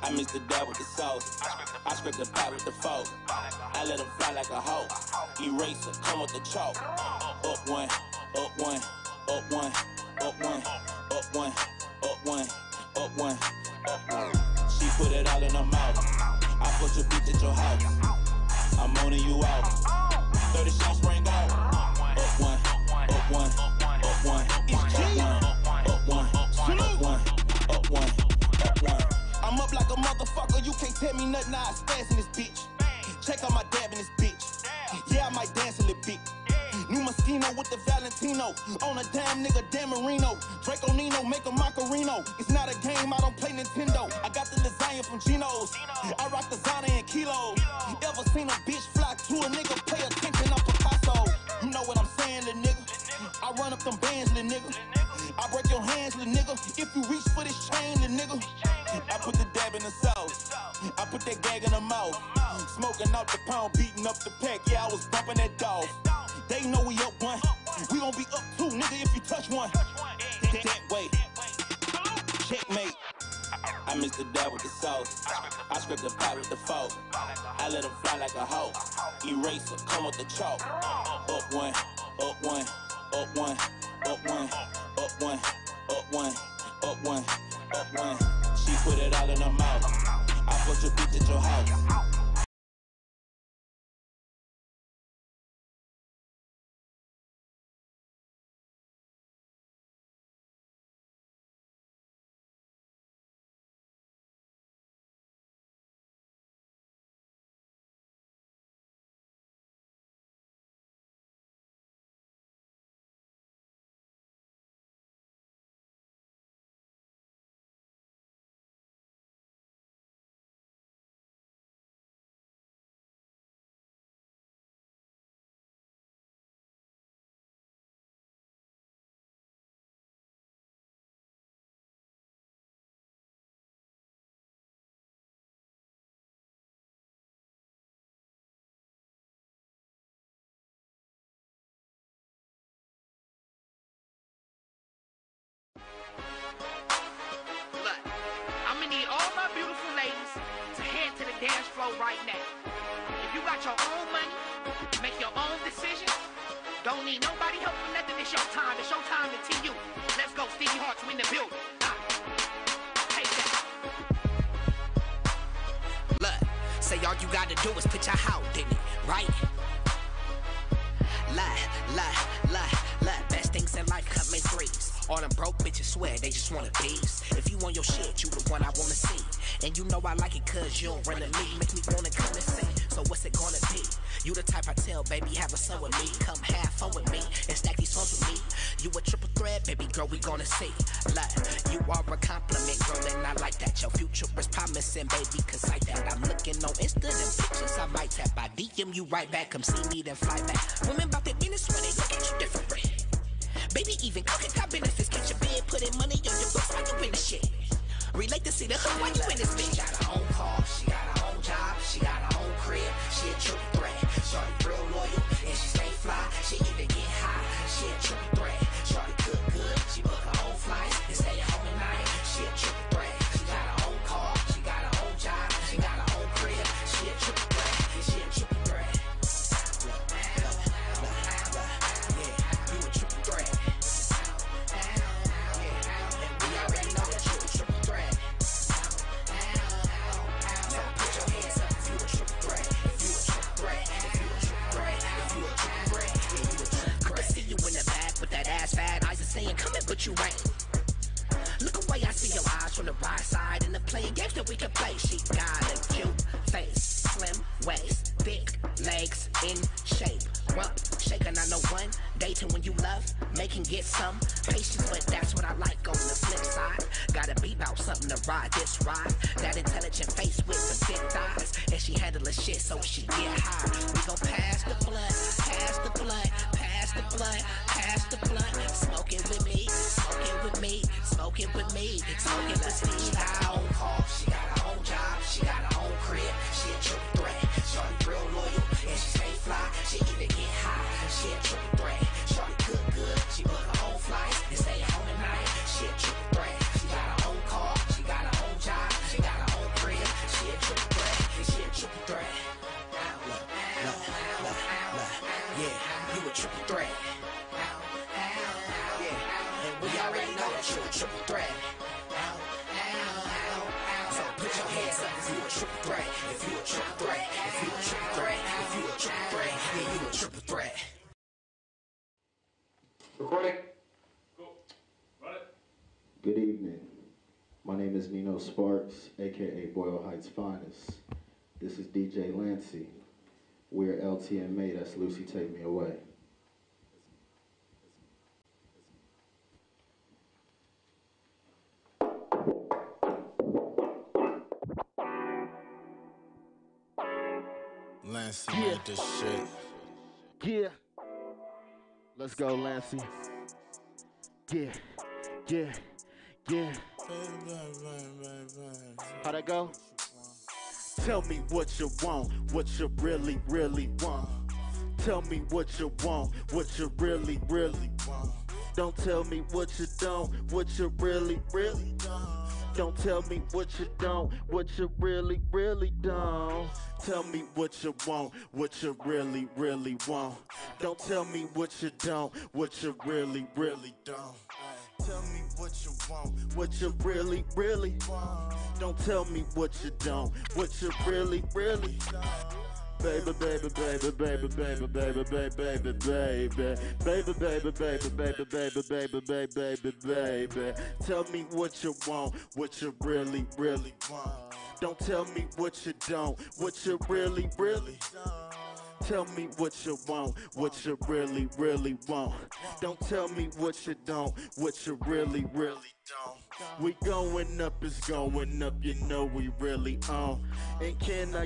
I mix the dab with the sauce. I scrape the pot with the fork. I let them fly like a hawk. Eraser, come with the chalk. Up one, up one, up one, up one, up one, up one, up one, up one. She put it all in her mouth. I put your bitch at your house. I'm owning you out. 30 shots spring out. Up one, up one, up one, up one, up one, up one, up one. I'm up like a motherfucker, you can't tell me nothing, I spaz in this bitch. Check out my dab in this bitch. Yeah, I might dance a little bit. New Moschino with the Valentino. On a damn nigga, Dan Marino. Draco Nino, make a Macarino. It's not a game, I don't play Nintendo. I got the lasagna from Geno's. I rock the Zana in kilos. Ever seen a bitch fly to a nigga? Pay attention, I'm Picasso. You know what I'm saying, little nigga? I run up them bands, little nigga. I break your hands, little nigga. If you reach for this chain, little nigga. I put the dab in the sauce. I put that gag in the mouth. Smoking out the pound, beating up the pack. Yeah, I was bumping that dog. They know we up one. We gon' be up two, nigga, if you touch one. That way. Checkmate. I mix the dab with the sauce. I scrape the pot with the fork. I let them fly like a hawk. Eraser, come with the chalk. Up one, up one, up one, up one, up one, up one, up one, up one. She put it all in her mouth. I put your bitch at your house. Look, I'm gonna need all my beautiful ladies to head to the dance floor right now. If you got your own money, make your own decisions. Don't need nobody help for nothing. It's your time. It's your time to you. Let's go, Stevie Hart's in the building. Take that. Look, say all you gotta do is put your house in it, right? Best things in life come in threes. All them broke bitches swear they just wanna bees. If you want your shit, you the one I wanna see. And you know I like it cause you don't run to me. Make me wanna come and see. So what's it gonna be? You the type I tell, baby, have a son with me. Come have fun with me and stack these songs with me. You a triple threat, baby girl, we gonna see. Like, you are a compliment, girl, and I like that. Your future is promising, baby, cause like that. I'm looking on Insta, them pictures I might tap. I DM you right back, come see me, then fly back. Women about their business when they look at you different. Baby, even cooking top benefits, get your bed, putting money on your books while you in the shit. Relate to see the hood while you in this bitch. She got her own car, she got her own job, she got her own crib, she a triple threat. Shorty real loyal, and she stay fly, she even get high, she a triple threat. Shorty cook good, she book her own flights, and stay home at night, she a triple threat. She got her own car, she got her own job, she got her own crib, she a triple threat, and she a triple threat. Saying coming, but you ain't. Look away, I see your eyes from the right side, and the playing games that we can play. She got a cute face, slim waist, thick legs in shape. Rump shaking, I know one day to when you love, making get some patience, but that's what I like on the flip side. Gotta be about something to ride this ride. That intelligent face with the thick thighs, and she handle the shit so she get high. We gon' pass the blood, pass the blood, pass the blood, pass the blood. Smoking with me, smoking with me, smoking with me, smoking with me. She got her own car, she got her own job, she got her own crib, she a triple threat. Shorty real loyal, and she stay fly, she even get high, she a triple threat. Shorty cook good, she book her own flights, and stay home at night, she a triple threat. She got her own car, she got her own job, she got her own crib, she a triple threat, and she a triple threat. Yeah, you a triple threat. We already know that you a triple threat. So put your hands up if you a triple threat. If you a triple threat. If you a triple threat. If you a triple threat. Then you a triple threat. Recording. Cool. Run it. Good evening. My name is Nino Sparks, aka Boyle Heights Finest. This is DJ Lancey. We're LTMA, that's Lucy Take Me Away. Lancey made this shit. Yeah. Let's go, Lancey. Yeah. How'd that go? Tell me what you want, what you really, really want. Tell me what you want, what you really, really want. Don't tell me what you don't, what you really, really don't. Don't tell me what you don't, what you really, really don't. Tell me what you want, what you really, really want. Don't tell me what you don't, what you really, really don't. Tell me what you want, what you really, really want. Don't tell me what you don't, what you really, really don't. Baby, baby, baby, baby, baby, baby, baby, baby, baby, baby, baby, baby, baby, baby, baby, baby, baby. Tell me what you want, what you really, really want. Don't tell me what you don't, what you really, really don't. Tell me what you want, what you really, really want. Don't tell me what you don't, what you really, really don't. We going up, it's going up, you know we really on. And can I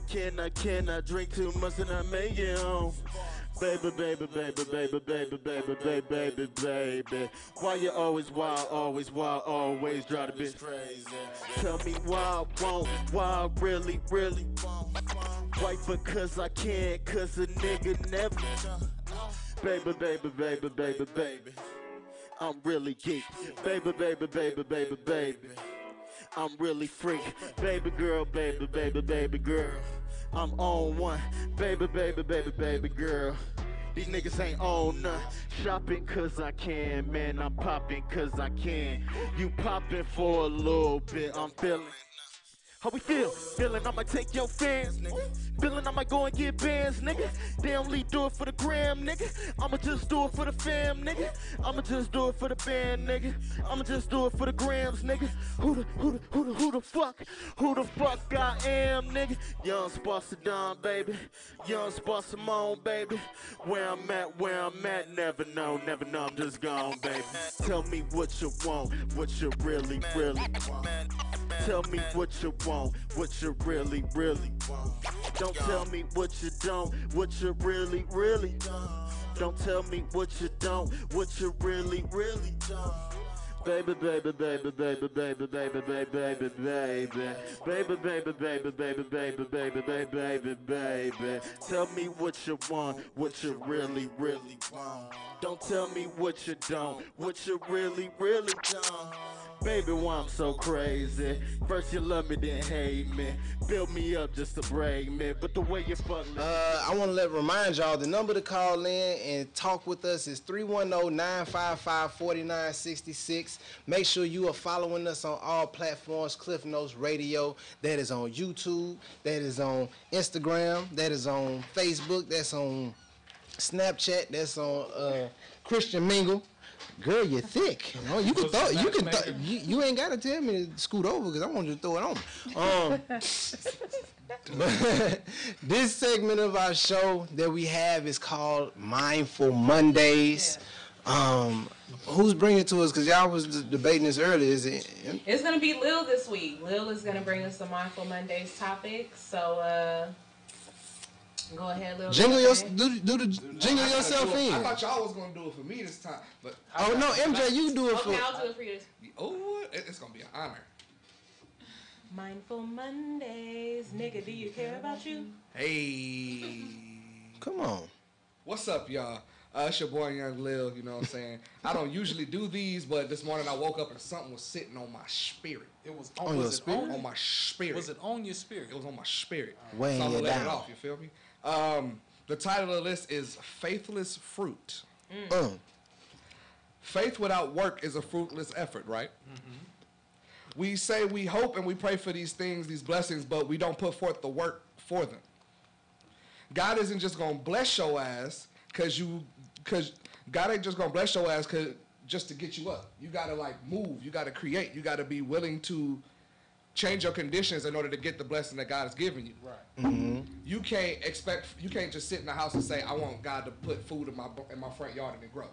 drink too much and I make it home? Baby, baby, baby, baby, baby, baby, baby, baby, baby. Why you always wild, always drive the bitch crazy? Tell me why I won't, why I really, really won't. Why because I can't, cause a nigga never done. Baby, baby, baby, baby, baby. I'm really geek. Baby, baby, baby, baby, baby. I'm really freak. Baby girl, baby, baby, baby girl. I'm on one. Baby, baby, baby, baby girl. These niggas ain't on none. Shopping cause I can, man. I'm popping cause I can. You popping for a little bit. I'm feeling. How we feel? Feeling I might take your fans, nigga. Feeling I might go and get bands, nigga. They only do it for the gram, nigga. I'ma just do it for the fam, nigga. I'ma just do it for the band, nigga. I'ma just do it for the grams, nigga. Who the fuck I am, nigga? Young Sparsadon, baby. Young Sparsamon, baby. Where I'm at, never know, I'm just gone, baby. Tell me what you want, what you really want. Tell me what you want, what you really want. Don't tell me what you don't, what you really don't. Don't tell me what you don't, what you really don't. Baby, baby, baby, baby, baby, baby, baby, baby, baby, baby, baby, baby, baby, baby, baby, baby, baby. Tell me what you want, what you really want. Don't tell me what you don't, what you really don't. Baby, why I'm so crazy. First you love me, then hate me. Build me up just to break me. But the way you fuck me. I want to remind y'all the number to call in and talk with us is 310-955-4966. Make sure you are following us on all platforms. Cliff Notes Radio. That is on YouTube. That is on Instagram. That is on Facebook. That's on Snapchat. That's on Christian Mingle. Girl, you're thick. You know, you can throw. You ain't gotta tell me to scoot over because I want you to throw it on. But this segment of our show that we have is called Mindful Mondays. Who's bringing it to us? Because y'all was debating this earlier. Is it? It's gonna be Lil this week. Lil is gonna bring us the Mindful Mondays topic. So go ahead, Lil. Jingle jingle yourself in. I thought y'all was gonna do it for me this time, but no, MJ, you do it for. Okay, I'll do it for you. Oh, it's gonna be an honor. Mindful Mondays, nigga, do you care about you? Hey, come on. What's up, y'all? It's your boy Young Lil. You know what I'm saying? I don't usually do these, but this morning I woke up and something was sitting on my spirit. It was on your spirit. On my spirit. Was it on your spirit? It was on my spirit. Weighing so I'm gonna you let down. it off. You feel me? The title of the list is Faithless Fruit. Faith without work is a fruitless effort, right? Mm-hmm. We say we hope and we pray for these things, these blessings, but we don't put forth the work for them. God isn't just gonna bless your ass because God ain't just gonna bless your ass just to get you up. You gotta move. You gotta create. You gotta be willing to change your conditions in order to get the blessing that God has given you. Right. Mm-hmm. You can't just sit in the house and say, I want God to put food in my front yard and it grow.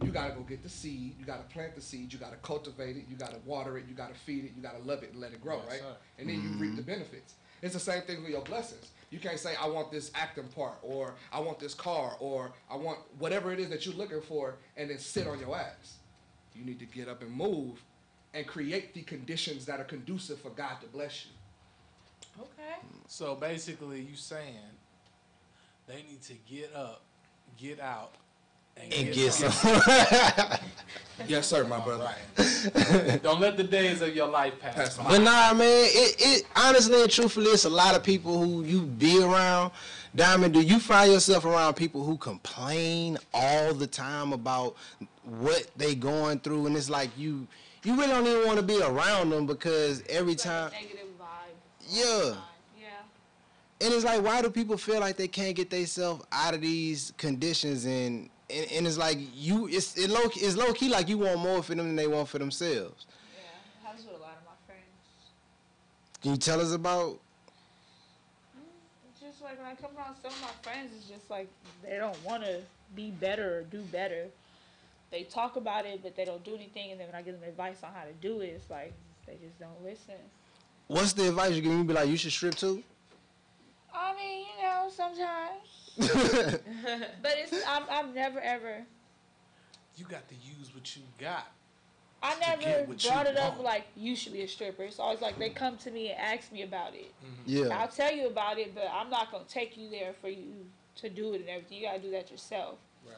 You gotta go get the seed. You gotta plant the seed. You gotta cultivate it. You gotta water it. You gotta feed it. You gotta love it and let it grow, right? Sir. And then you reap the benefits. It's the same thing with your blessings. You can't say, I want this acting part, or I want this car, or I want whatever it is that you're looking for, and then sit on your ass. You need to get up and move and create the conditions that are conducive for God to bless you. Okay. So basically, you saying they need to get up, get out, and get some. Yes, sir, my brother. Right. Don't let the days of your life pass by. But nah, man, it honestly and truthfully, it's a lot of people who you be around. Diamond, do you find yourself around people who complain all the time about what they going through, and it's like you really don't even want to be around them because every time. Negative vibe. Yeah. Yeah. And it's like, why do people feel like they can't get themselves out of these conditions? And it's like it's low key like you want more for them than they want for themselves. Yeah, it happens with a lot of my friends. Can you tell us about? It's just like when I come around some of my friends, it's just like they don't want to be better or do better. They talk about it, but they don't do anything. And then when I give them advice on how to do it, it's like they just don't listen. What's the advice you give me? Be like, you should strip too? I mean, sometimes. But I've never ever. You got to use what you got. I never brought it up like you should be a stripper. It's always like they come to me and ask me about it. Mm-hmm. Yeah. I'll tell you about it, but I'm not gonna take you there for you to do it and everything. You gotta do that yourself. Right.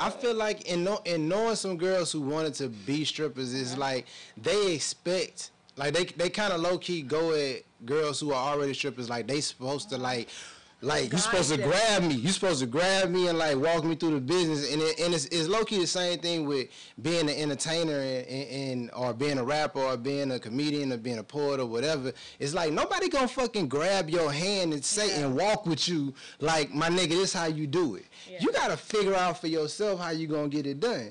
I feel like in knowing some girls who wanted to be strippers is like they expect, like they kind of low key go at girls who are already strippers, like they supposed to like you supposed to grab me. You supposed to grab me and like walk me through the business. And it's low key the same thing with being an entertainer and or being a rapper or being a comedian or being a poet or whatever. It's like nobody gonna fucking grab your hand and say and walk with you like, my nigga, this how you do it. Yeah. You gotta figure out for yourself how you gonna get it done.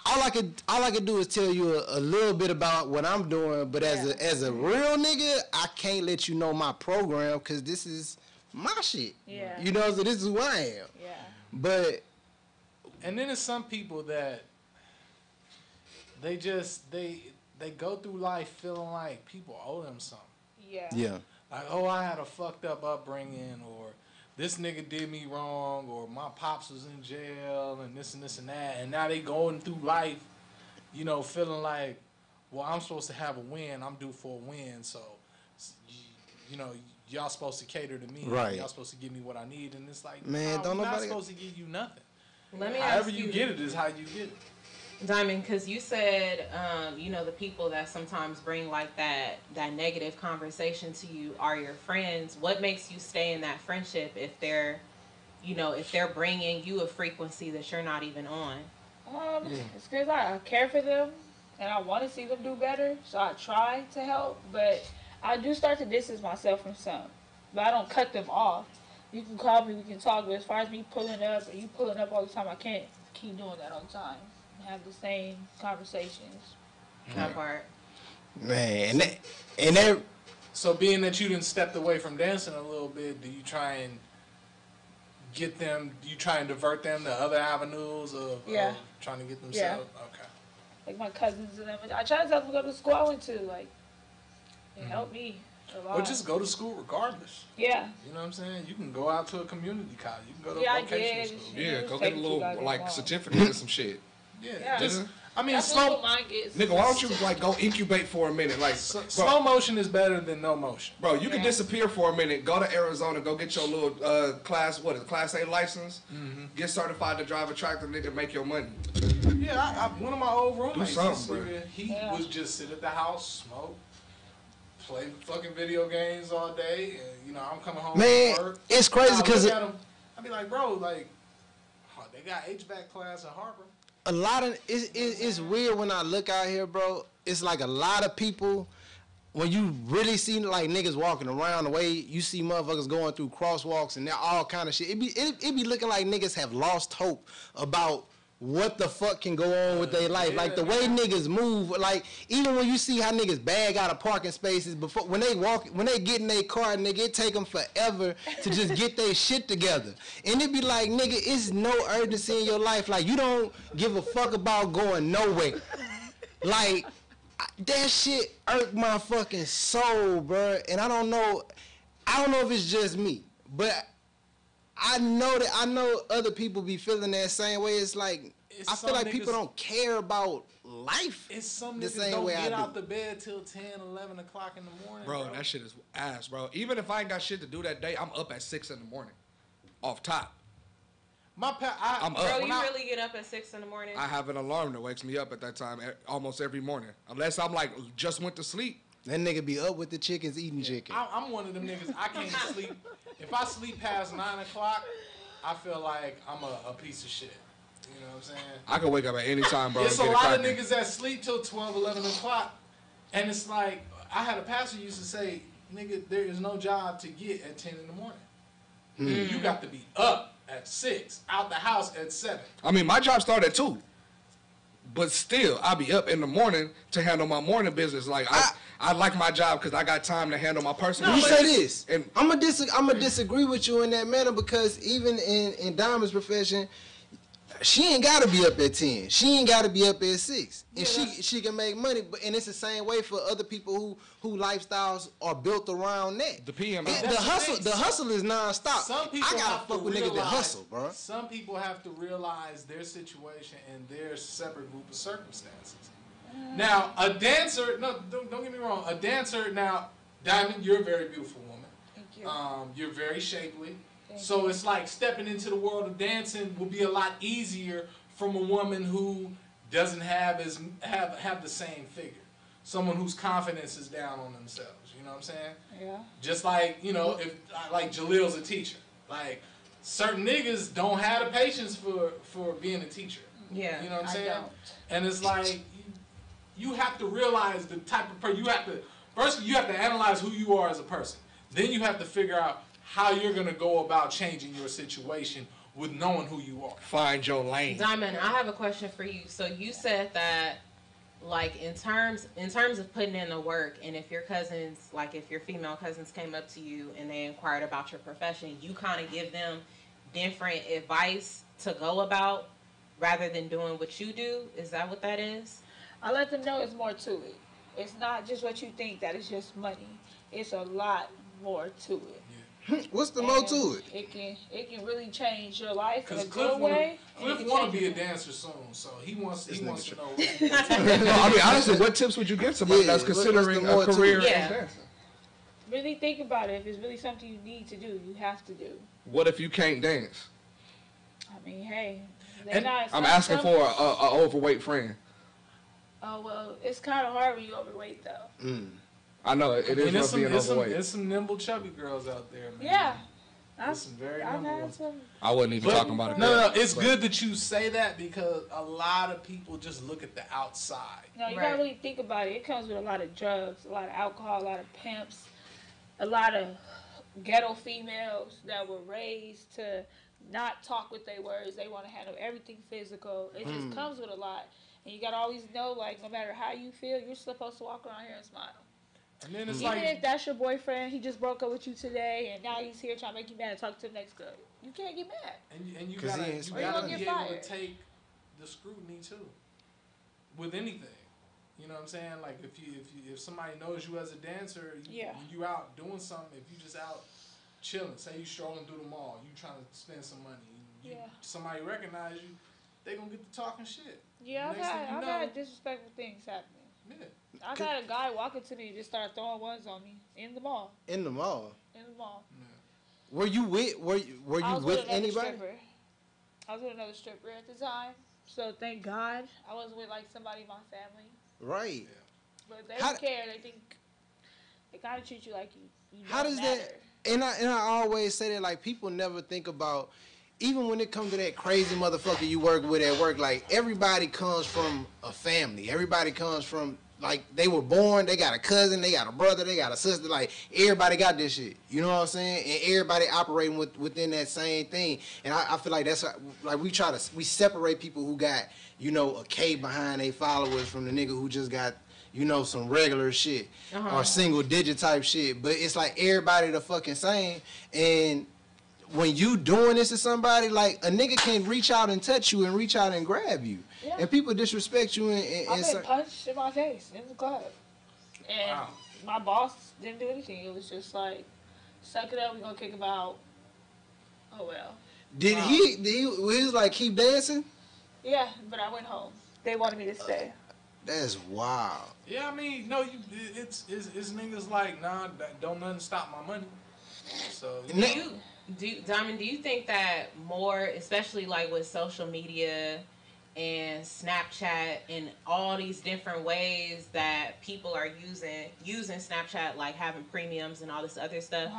All I could do is tell you a little bit about what I'm doing, but as a real nigga, I can't let you know my program because this is my shit. Yeah. You know, so this is who I am. Yeah. But and then there's some people that they go through life feeling like people owe them something. Yeah. Yeah. Like, oh, I had a fucked up upbringing, or this nigga did me wrong, or my pops was in jail, and this and that, and now they going through life, you know, feeling like, well, I'm supposed to have a win, I'm due for a win, so, you know, y'all supposed to cater to me. Right. Y'all supposed to give me what I need, and it's like, man, no, I'm not supposed to give you nothing. Let me However ask you get it is how you get it. Diamond, because you said, you know, the people that sometimes bring like that negative conversation to you are your friends. What makes you stay in that friendship if they're, you know, if they're bringing you a frequency that you're not even on? It's because I care for them and I want to see them do better, so I try to help, but I do start to distance myself from some, but I don't cut them off. You can call me, we can talk, but as far as me pulling up, and you pulling up all the time, I can't keep doing that all the time. Have the same conversations. That part. Man, and that. So being that you done stepped away from dancing a little bit, do you try and get them? Do you try and divert them to other avenues of trying to get themselves? Yeah. Okay. Like my cousins and them, I try to tell them to go to the school I went to. Like, it helped me a lot. Or just go to school regardless. Yeah. You know what I'm saying? You can go out to a community college. You can go to a vocational school. Yeah, go get a little like certificate or some shit. Yeah. Just, I mean, nigga, why don't you like go incubate for a minute? Like, slow motion is better than no motion. Bro, you can disappear for a minute, go to Arizona, go get your little class A license, get certified to drive a tractor, nigga, make your money. Yeah, one of my old roommates, he was just sit at the house, smoke, play fucking video games all day, and you know I'm coming home from work. It's crazy because I'd be like, bro, like, they got HVAC class at Harvard. A lot of it's weird when I look out here, bro. It's like a lot of people. When you really see like niggas walking around, the way you see motherfuckers going through crosswalks and they're all kind of shit. It be looking like niggas have lost hope about what the fuck can go on with their life. Like the way niggas move, like even when you see how niggas bag out of parking spaces before when they get in their car, nigga, it take them forever to just get their shit together. And it be like, nigga, it's no urgency in your life. Like you don't give a fuck about going nowhere. Like that shit irked my fucking soul, bro. And I don't know if it's just me, but I know other people be feeling that same way. It's like I feel like people don't care about life. It's some niggas the don't get out the bed till 10, 11 o'clock in the morning. Bro, that shit is ass, bro. Even if I ain't got shit to do that day, I'm up at 6 in the morning. Off top. I'm up. Bro, you really get up at 6 in the morning? I have an alarm that wakes me up at that time almost every morning. Unless I'm like just went to sleep. That nigga be up with the chickens eating chicken. I'm one of them niggas. I can't sleep. If I sleep past 9 o'clock, I feel like I'm a piece of shit. You know what I'm saying? I can wake up at any time, bro. There's a lot of niggas that sleep till 12, 11 o'clock. And it's like, I had a pastor used to say, nigga, there is no job to get at 10 in the morning. You got to be up at 6, out the house at 7. I mean, my job started at 2. But still, I'll be up in the morning to handle my morning business. Like, I like my job because I got time to handle my personal business. You say this, and I'm gonna disagree with you in that manner because even in Diamond's profession, she ain't gotta be up at 10. She ain't gotta be up at 6, and she can make money. And it's the same way for other people who lifestyles are built around that. The PM, the hustle is nonstop. Some people I gotta fuck with niggas that hustle, bro. Some people have to realize their situation and their separate group of circumstances. Now, a dancer, no, don't get me wrong. A dancer, now, Diamond, you're a very beautiful woman. Thank you. You're very shapely. So it's like stepping into the world of dancing will be a lot easier from a woman who doesn't have the same figure. Someone whose confidence is down on themselves. You know what I'm saying? Yeah. Just like, you know, if like Jalil's a teacher. Like certain niggas don't have the patience for being a teacher. Yeah. You know what I'm saying? don't. And it's like you have to realize the type of person first you have to analyze who you are as a person. Then you have to figure out how you're gonna go about changing your situation with knowing who you are. Find your lane. Diamond, I have a question for you. So you said that, like, in terms of putting in the work, and if your cousins, like if your female cousins came up to you and they inquired about your profession, you kind of give them different advice to go about rather than doing what you do. Is that what that is? I let them know it's more to it. It's not just what you think that it's just money. It's a lot more to it. What's the more to it? It can really change your life in a Cliff good way. Cliff want to be a dancer soon, so he wants to know. No, I mean, honestly, what tips would you give somebody that's considering a career in dancing? Really think about it. If it's really something you need to do, you have to do. What if you can't dance? I mean, hey. I'm asking for a overweight friend. Oh, well, it's kind of hard when you're overweight, though. I know, it is rough being overweight. There's some nimble, chubby girls out there, man. Yeah. There's some very nimble ones. I wasn't even talking about it. No, it's good that you say that because a lot of people just look at the outside. No, you gotta really think about it. It comes with a lot of drugs, a lot of alcohol, a lot of pimps, a lot of ghetto females that were raised to not talk with their words. They want to handle everything physical. It just comes with a lot. And you gotta always know, like, no matter how you feel, you're supposed to walk around here and smile. And then it's even if that's your boyfriend, he just broke up with you today, and now he's here trying to make you mad and talk to the next girl. You can't get mad. And you gotta be able to take the scrutiny too, with anything. You know what I'm saying? Like if somebody knows you as a dancer, when you out doing something, if you just out chilling, say you strolling through the mall, you trying to spend some money, somebody recognize you, they gonna get to talking shit. Yeah, I've had disrespectful things happening. Yeah. I've had a guy walking to me and just start throwing ones on me in the mall. In the mall. In the mall. Yeah. Were you with anybody? Stripper. I was with another stripper at the time. So thank God I wasn't with like somebody in my family. Right. Yeah. But they don't care. They think they kind of treat you like you how does matter. that? And I always say that, like, people never think about, even when it comes to that crazy motherfucker you work with at work, like, everybody comes from a family. Everybody comes from, like, they were born, they got a cousin, they got a brother, they got a sister. Like, everybody got this shit. You know what I'm saying? And everybody operating within that same thing. And I feel like that's, like, we separate people who got, you know, a K behind their followers from the nigga who just got, you know, some regular shit or single digit type shit. But it's like everybody the fucking same. And when you doing this to somebody, like, a nigga can reach out and touch you and reach out and grab you. Yeah. And people disrespect you. I've been punched in my face in the club. And my boss didn't do anything. It was just like, suck it up, we're going to kick him out. Oh, well. He was like, keep dancing? Yeah, but I went home. They wanted me to stay. That's wild. Yeah, I mean, no, it's niggas like, nah, don't nothing stop my money. So Diamond, do you think that more, especially like with social media and Snapchat and all these different ways that people are using Snapchat, like having premiums and all this other stuff,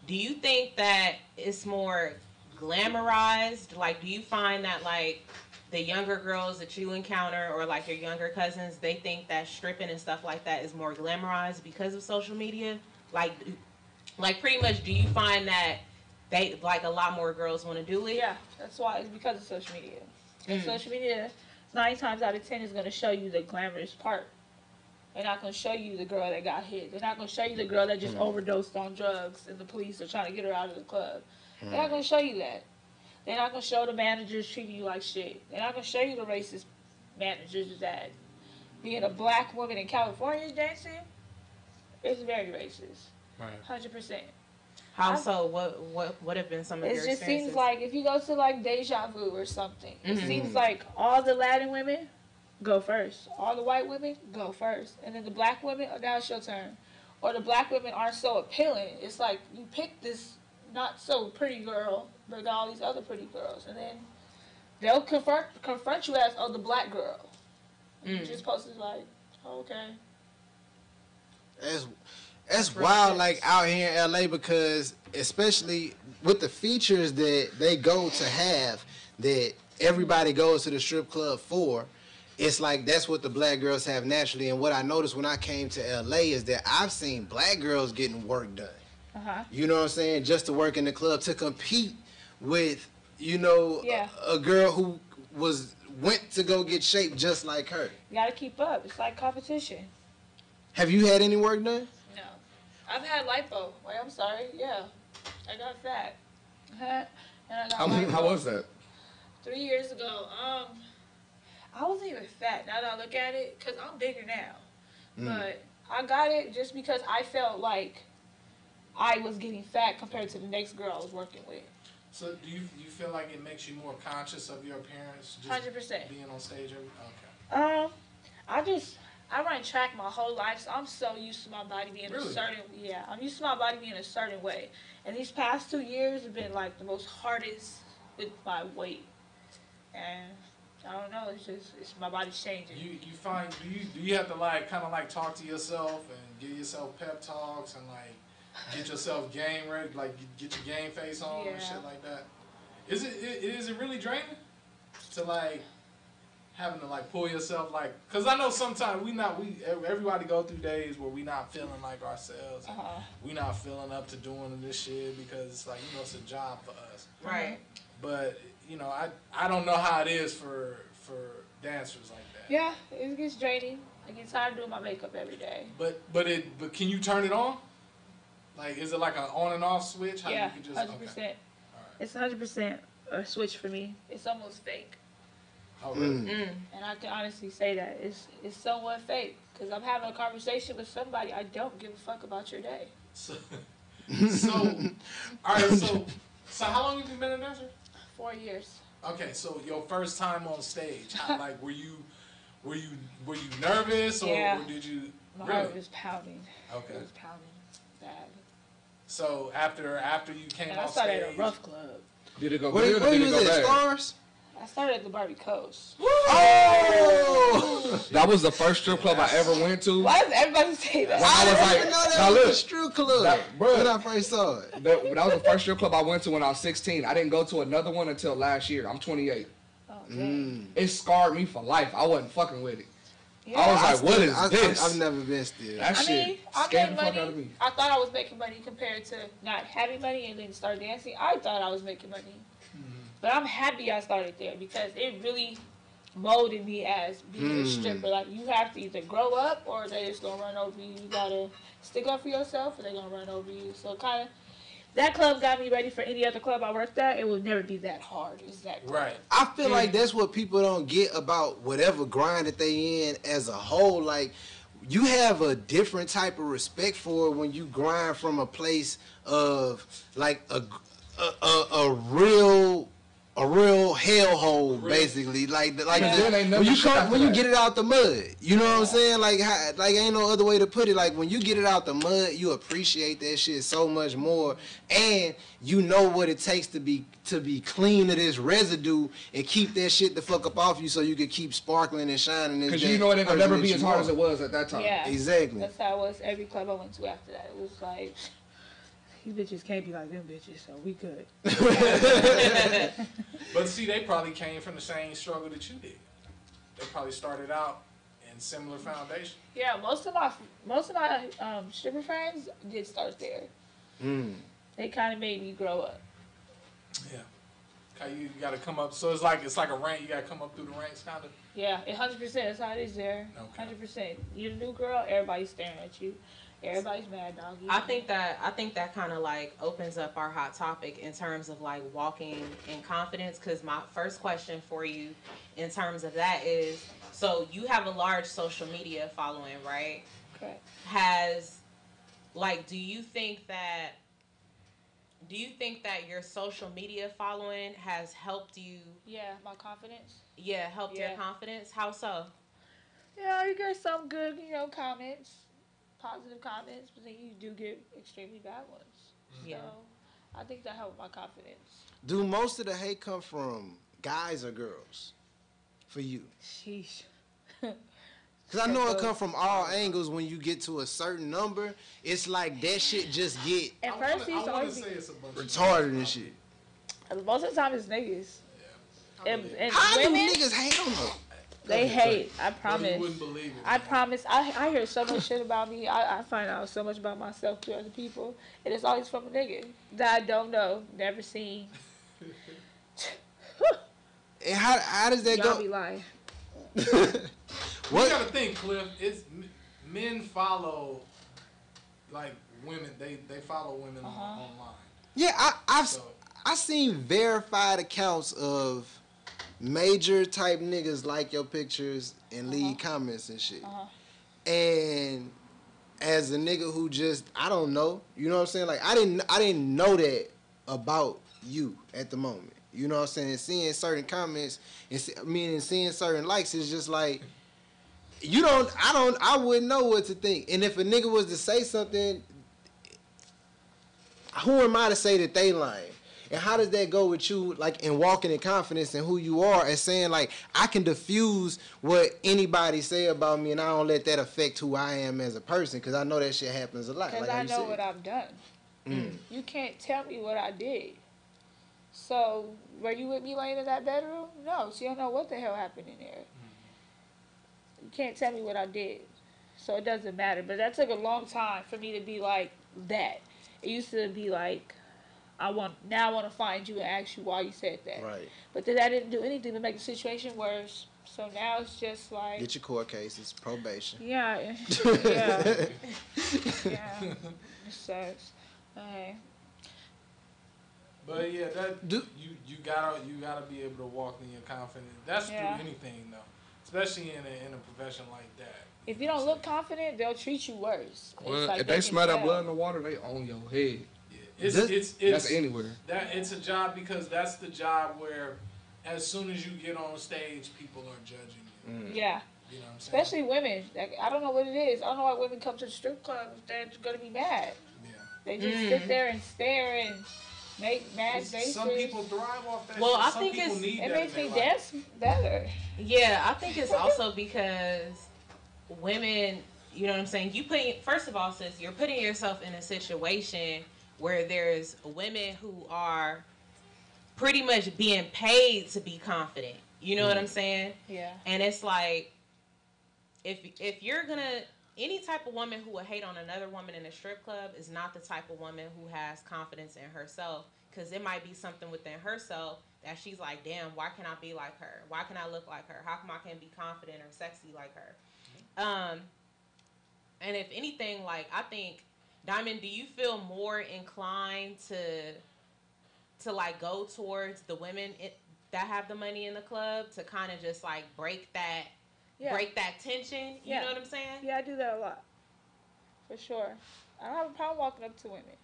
do you think that it's more glamorized? Like, do you find that, like, the younger girls that you encounter or like your younger cousins, they think that stripping and stuff like that is more glamorized because of social media? Like pretty much, do you find that they, like, a lot more girls want to do it? Yeah, that's why. It's because of social media. And social media, 9 times out of 10 is going to show you the glamorous part. They're not going to show you the girl that got hit. They're not going to show you the girl that just overdosed on drugs and the police are trying to get her out of the club. They're not going to show you that. They're not going to show the managers treating you like shit. They're not going to show you the racist managers that being a black woman in California dancing is very racist. Right. 100%. How so? What have been some of your experiences? It just seems like if you go to like Deja Vu or something, it seems like all the Latin women go first. All the white women go first. And then the black women, now it's your turn. Or the black women aren't so appealing. It's like you pick this not so pretty girl, but got all these other pretty girls. And then they'll confront you as, oh, the black girl. You just supposed to like, oh, okay. That's wild, like out here in LA, because especially with the features that they go to have, that everybody goes to the strip club for, it's like that's what the black girls have naturally. And what I noticed when I came to LA is that I've seen black girls getting work done. You know what I'm saying? Just to work in the club, to compete with, you know, a girl who went to go get shaped just like her. You gotta keep up. It's like competition. Have you had any work done? No. I've had lipo. Wait, I'm sorry. Yeah. I got fat. And I got How was that? 3 years ago. I wasn't even fat now that I look at it, because I'm bigger now. But I got it just because I felt like I was getting fat compared to the next girl I was working with. So do you feel like it makes you more conscious of your appearance? 100%. Being on stage okay. I run track my whole life, so I'm so used to my body being I'm used to my body being a certain way. And these past 2 years have been like the most hardest with my weight. And I don't know, it's my body's changing. You find, do you have to like kind of like talk to yourself and give yourself pep talks and like get yourself game ready, like get your game face on and shit like that? Is it really draining to like having to like pull yourself, like, because I know sometimes everybody go through days where we not feeling like ourselves, we not feeling up to doing this shit because it's like, you know, it's a job for us, right? But you know, I don't know how it is for dancers like that. Yeah, it gets draining. I get tired of doing my makeup every day. But can you turn it on? Like, is it like an on and off switch? How Yeah, you can just, 100%. Okay. It's 100% a switch for me. It's almost fake. Oh, really? And I can honestly say that it's somewhat fake, because I'm having a conversation with somebody. I don't give a fuck about your day. So all right. So how long have you been a dancer? 4 years. Okay, so your first time on stage, like were you nervous or did you? My really? heart was pounding. Okay. It was pounding bad. So after you came And on I started stage, at a rough club. Did it go Where good or did you it was go at? bad? Stars? I started at the Barbie Coast. Oh! That was the first strip club I ever went to. Why does everybody say that? I was like, now was a look, strip club when I first saw it. That was the first strip club I went to when I was 16. I didn't go to another one until last year. I'm 28. Oh, dang. It scarred me for life. I wasn't fucking with it. Yeah. I was like, what is this? I've never been still. That shit scared the fuck out of me. I thought I was making money compared to not having money and then start dancing. I thought I was making money. But I'm happy I started there, because it really molded me as being a stripper. Like, you have to either grow up or they just gonna run over you. You gotta stick up for yourself or they're gonna run over you. So kind of, that club got me ready for any other club I worked at. It would never be that hard as that club. Right. I feel like that's what people don't get about whatever grind that they in as a whole. Like, you have a different type of respect for it when you grind from a place of like a real hellhole, basically. Like when you get it out the mud. You know what I'm saying? Like ain't no other way to put it. Like, when you get it out the mud, you appreciate that shit so much more, and you know what it takes to be clean of this residue and keep that shit the fuck up off you, so you can keep sparkling and shining. Because you know it ain't gonna never be as hard as it was at that time. Yeah, exactly. That's how it was every club I went to after that. It was like, these bitches can't be like them bitches, so we good. But see, they probably came from the same struggle that you did. They probably started out in similar foundation. Yeah, most of my stripper friends did start there. They kind of made me grow up. Yeah, you got to come up. So it's like a rank. You got to come up through the ranks, kind of. Yeah, 100%. That's how it is there. 100%. You're the new girl. Everybody's staring at you. Everybody's mad, dog. I think that kind of like opens up our hot topic in terms of like walking in confidence. Because my first question for you in terms of that is, so you have a large social media following, right? Correct. Do you think that your social media following has helped you? Yeah, my confidence. Yeah, helped your confidence. How so? Yeah, you get some good, comments. Positive comments, but then you do get extremely bad ones. Yeah. So I think that helped my confidence. Do most of the hate come from guys or girls for you? Sheesh. Cause I know it come from all angles. When you get to a certain number, it's like that shit just get At first, he's always it's a bunch retarded and shit. most of the time it's niggas. And How do women, niggas hate on them? they hate. I promise. You wouldn't believe it. I promise. I hear so much shit about me. I find out so much about myself through other people, and it's always from a nigga that I don't know, never seen. And how does that Y'all go? be lying. You gotta think, Cliff. It's men follow like women. They follow women online. Yeah, I've seen verified accounts of major type niggas like your pictures and leave comments and shit. And as a nigga who just I don't know, you know what I'm saying? Like I didn't know that about you at the moment. You know what I'm saying? And seeing certain comments and seeing certain likes is just like I wouldn't know what to think. And if a nigga was to say something, who am I to say that they lying? And how does that go with you, like, in walking in confidence in who you are and saying, like, I can diffuse what anybody say about me and I don't let that affect who I am as a person because I know that shit happens a lot. Because like I know what I've done. You can't tell me what I did. So, were you with me laying in that bedroom? No, so you don't know what the hell happened in there. You can't tell me what I did. So it doesn't matter. But that took a long time for me to be like that. It used to be like, I want to find you and ask you why you said that. Right. But then I didn't do anything to make the situation worse. So now it's just like... Get your court cases, probation. Yeah. Yeah. It sucks. Okay. But yeah, you gotta be able to walk in your confidence. That's through anything though, especially in a profession like that. If you don't look confident, they'll treat you worse. Well, like if they smell that blood in the water, they own your head. It's that's anywhere. It's a job because that's the job where, as soon as you get on stage, people are judging you. Yeah. You know what I'm saying? Especially women. Like, I don't know what it is. I don't know why women come to the strip club if they're gonna be mad. Yeah. They just sit there and stare and make mad faces. Some people thrive off that. Well, shit. I Some think people need it that makes in me their life. dance better. Yeah, I think it's also because women, you know what I'm saying? First of all, sis, you're putting yourself in a situation where there's women who are pretty much being paid to be confident. You know what I'm saying? Yeah. And it's like, if you're gonna, any type of woman who would hate on another woman in a strip club is not the type of woman who has confidence in herself, because it might be something within herself that she's like, damn, why can't I be like her? Why can I look like her? How come I can't be confident or sexy like her? And if anything, like, I think, Diamond, do you feel more inclined to like go towards the women that have the money in the club to kind of just like break that tension? You know what I'm saying? Yeah, I do that a lot. For sure. I don't have a problem walking up to women.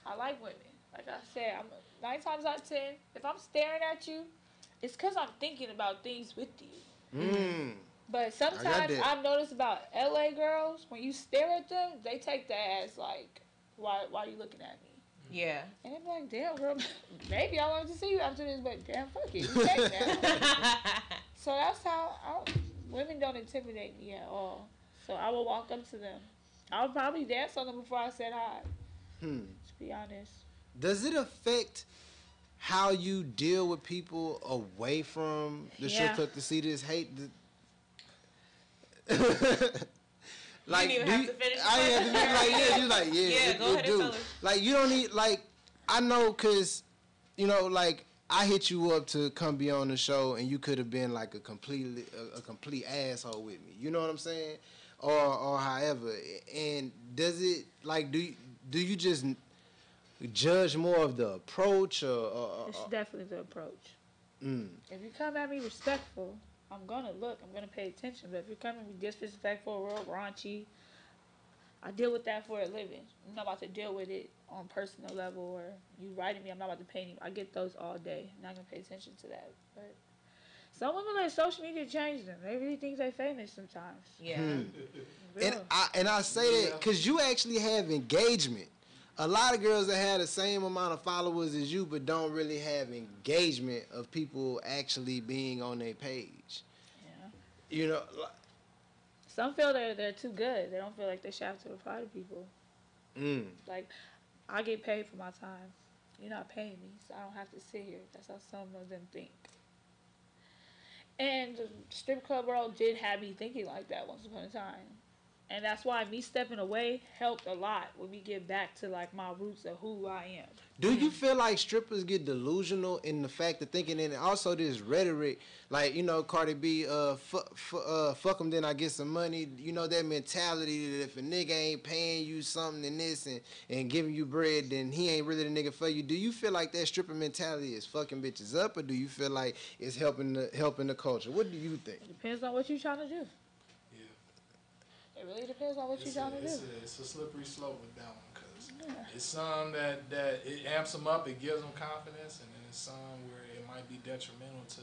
I like women. Like I said, 9 times out of 10, if I'm staring at you, it's because I'm thinking about things with you. But sometimes I've noticed about LA girls, when you stare at them, they take that as like, why are you looking at me? Yeah. And they're like, damn, girl, maybe I wanted to see you after this, but damn, fuck it. You take that. So that's how women don't intimidate me at all. So I will walk up to them. I would probably dance on them before I said hi. To be honest. Does it affect how you deal with people away from the strip club to see this hate? Like, you didn't even have to finish. I had to be like, yeah, you like, yeah, go ahead and tell her. Like, you don't need, like, I know, cause, you know, like, I hit you up to come be on the show, and you could have been like a complete asshole with me. You know what I'm saying? Or however. And does it, like, do you just judge more of the approach or it's definitely the approach. If you come at me respectful, I'm gonna pay attention. But if you're coming at me disrespectful, real raunchy, I deal with that for a living. I'm not about to deal with it on personal level, or you writing me, I'm not about to pay any. I get those all day. I'm not gonna pay attention to that. But some women let social media change them. They really think they famous sometimes. Yeah. And I say that because you actually have engagement a lot of girls that have the same amount of followers as you, but don't really have engagement of people actually being on their page. Yeah. You know, some feel they're too good. They don't feel like they should have to reply to people. Like, I get paid for my time. You're not paying me, so I don't have to sit here. That's how some of them think. And the strip club world did have me thinking like that once upon a time. And that's why me stepping away helped a lot when we get back to like my roots of who I am. Do you feel like strippers get delusional in the fact of thinking, and also this rhetoric, like, you know, Cardi B, fuck them, then I get some money. You know, that mentality that if a nigga ain't paying you something and this and giving you bread, then he ain't really the nigga for you. Do you feel like that stripper mentality is fucking bitches up, or do you feel like it's helping the culture? What do you think? It depends on what you're trying to do. It really depends on what you're trying to do. It's a slippery slope with that one, because it's some that it amps them up, it gives them confidence, and then it's some where it might be detrimental to,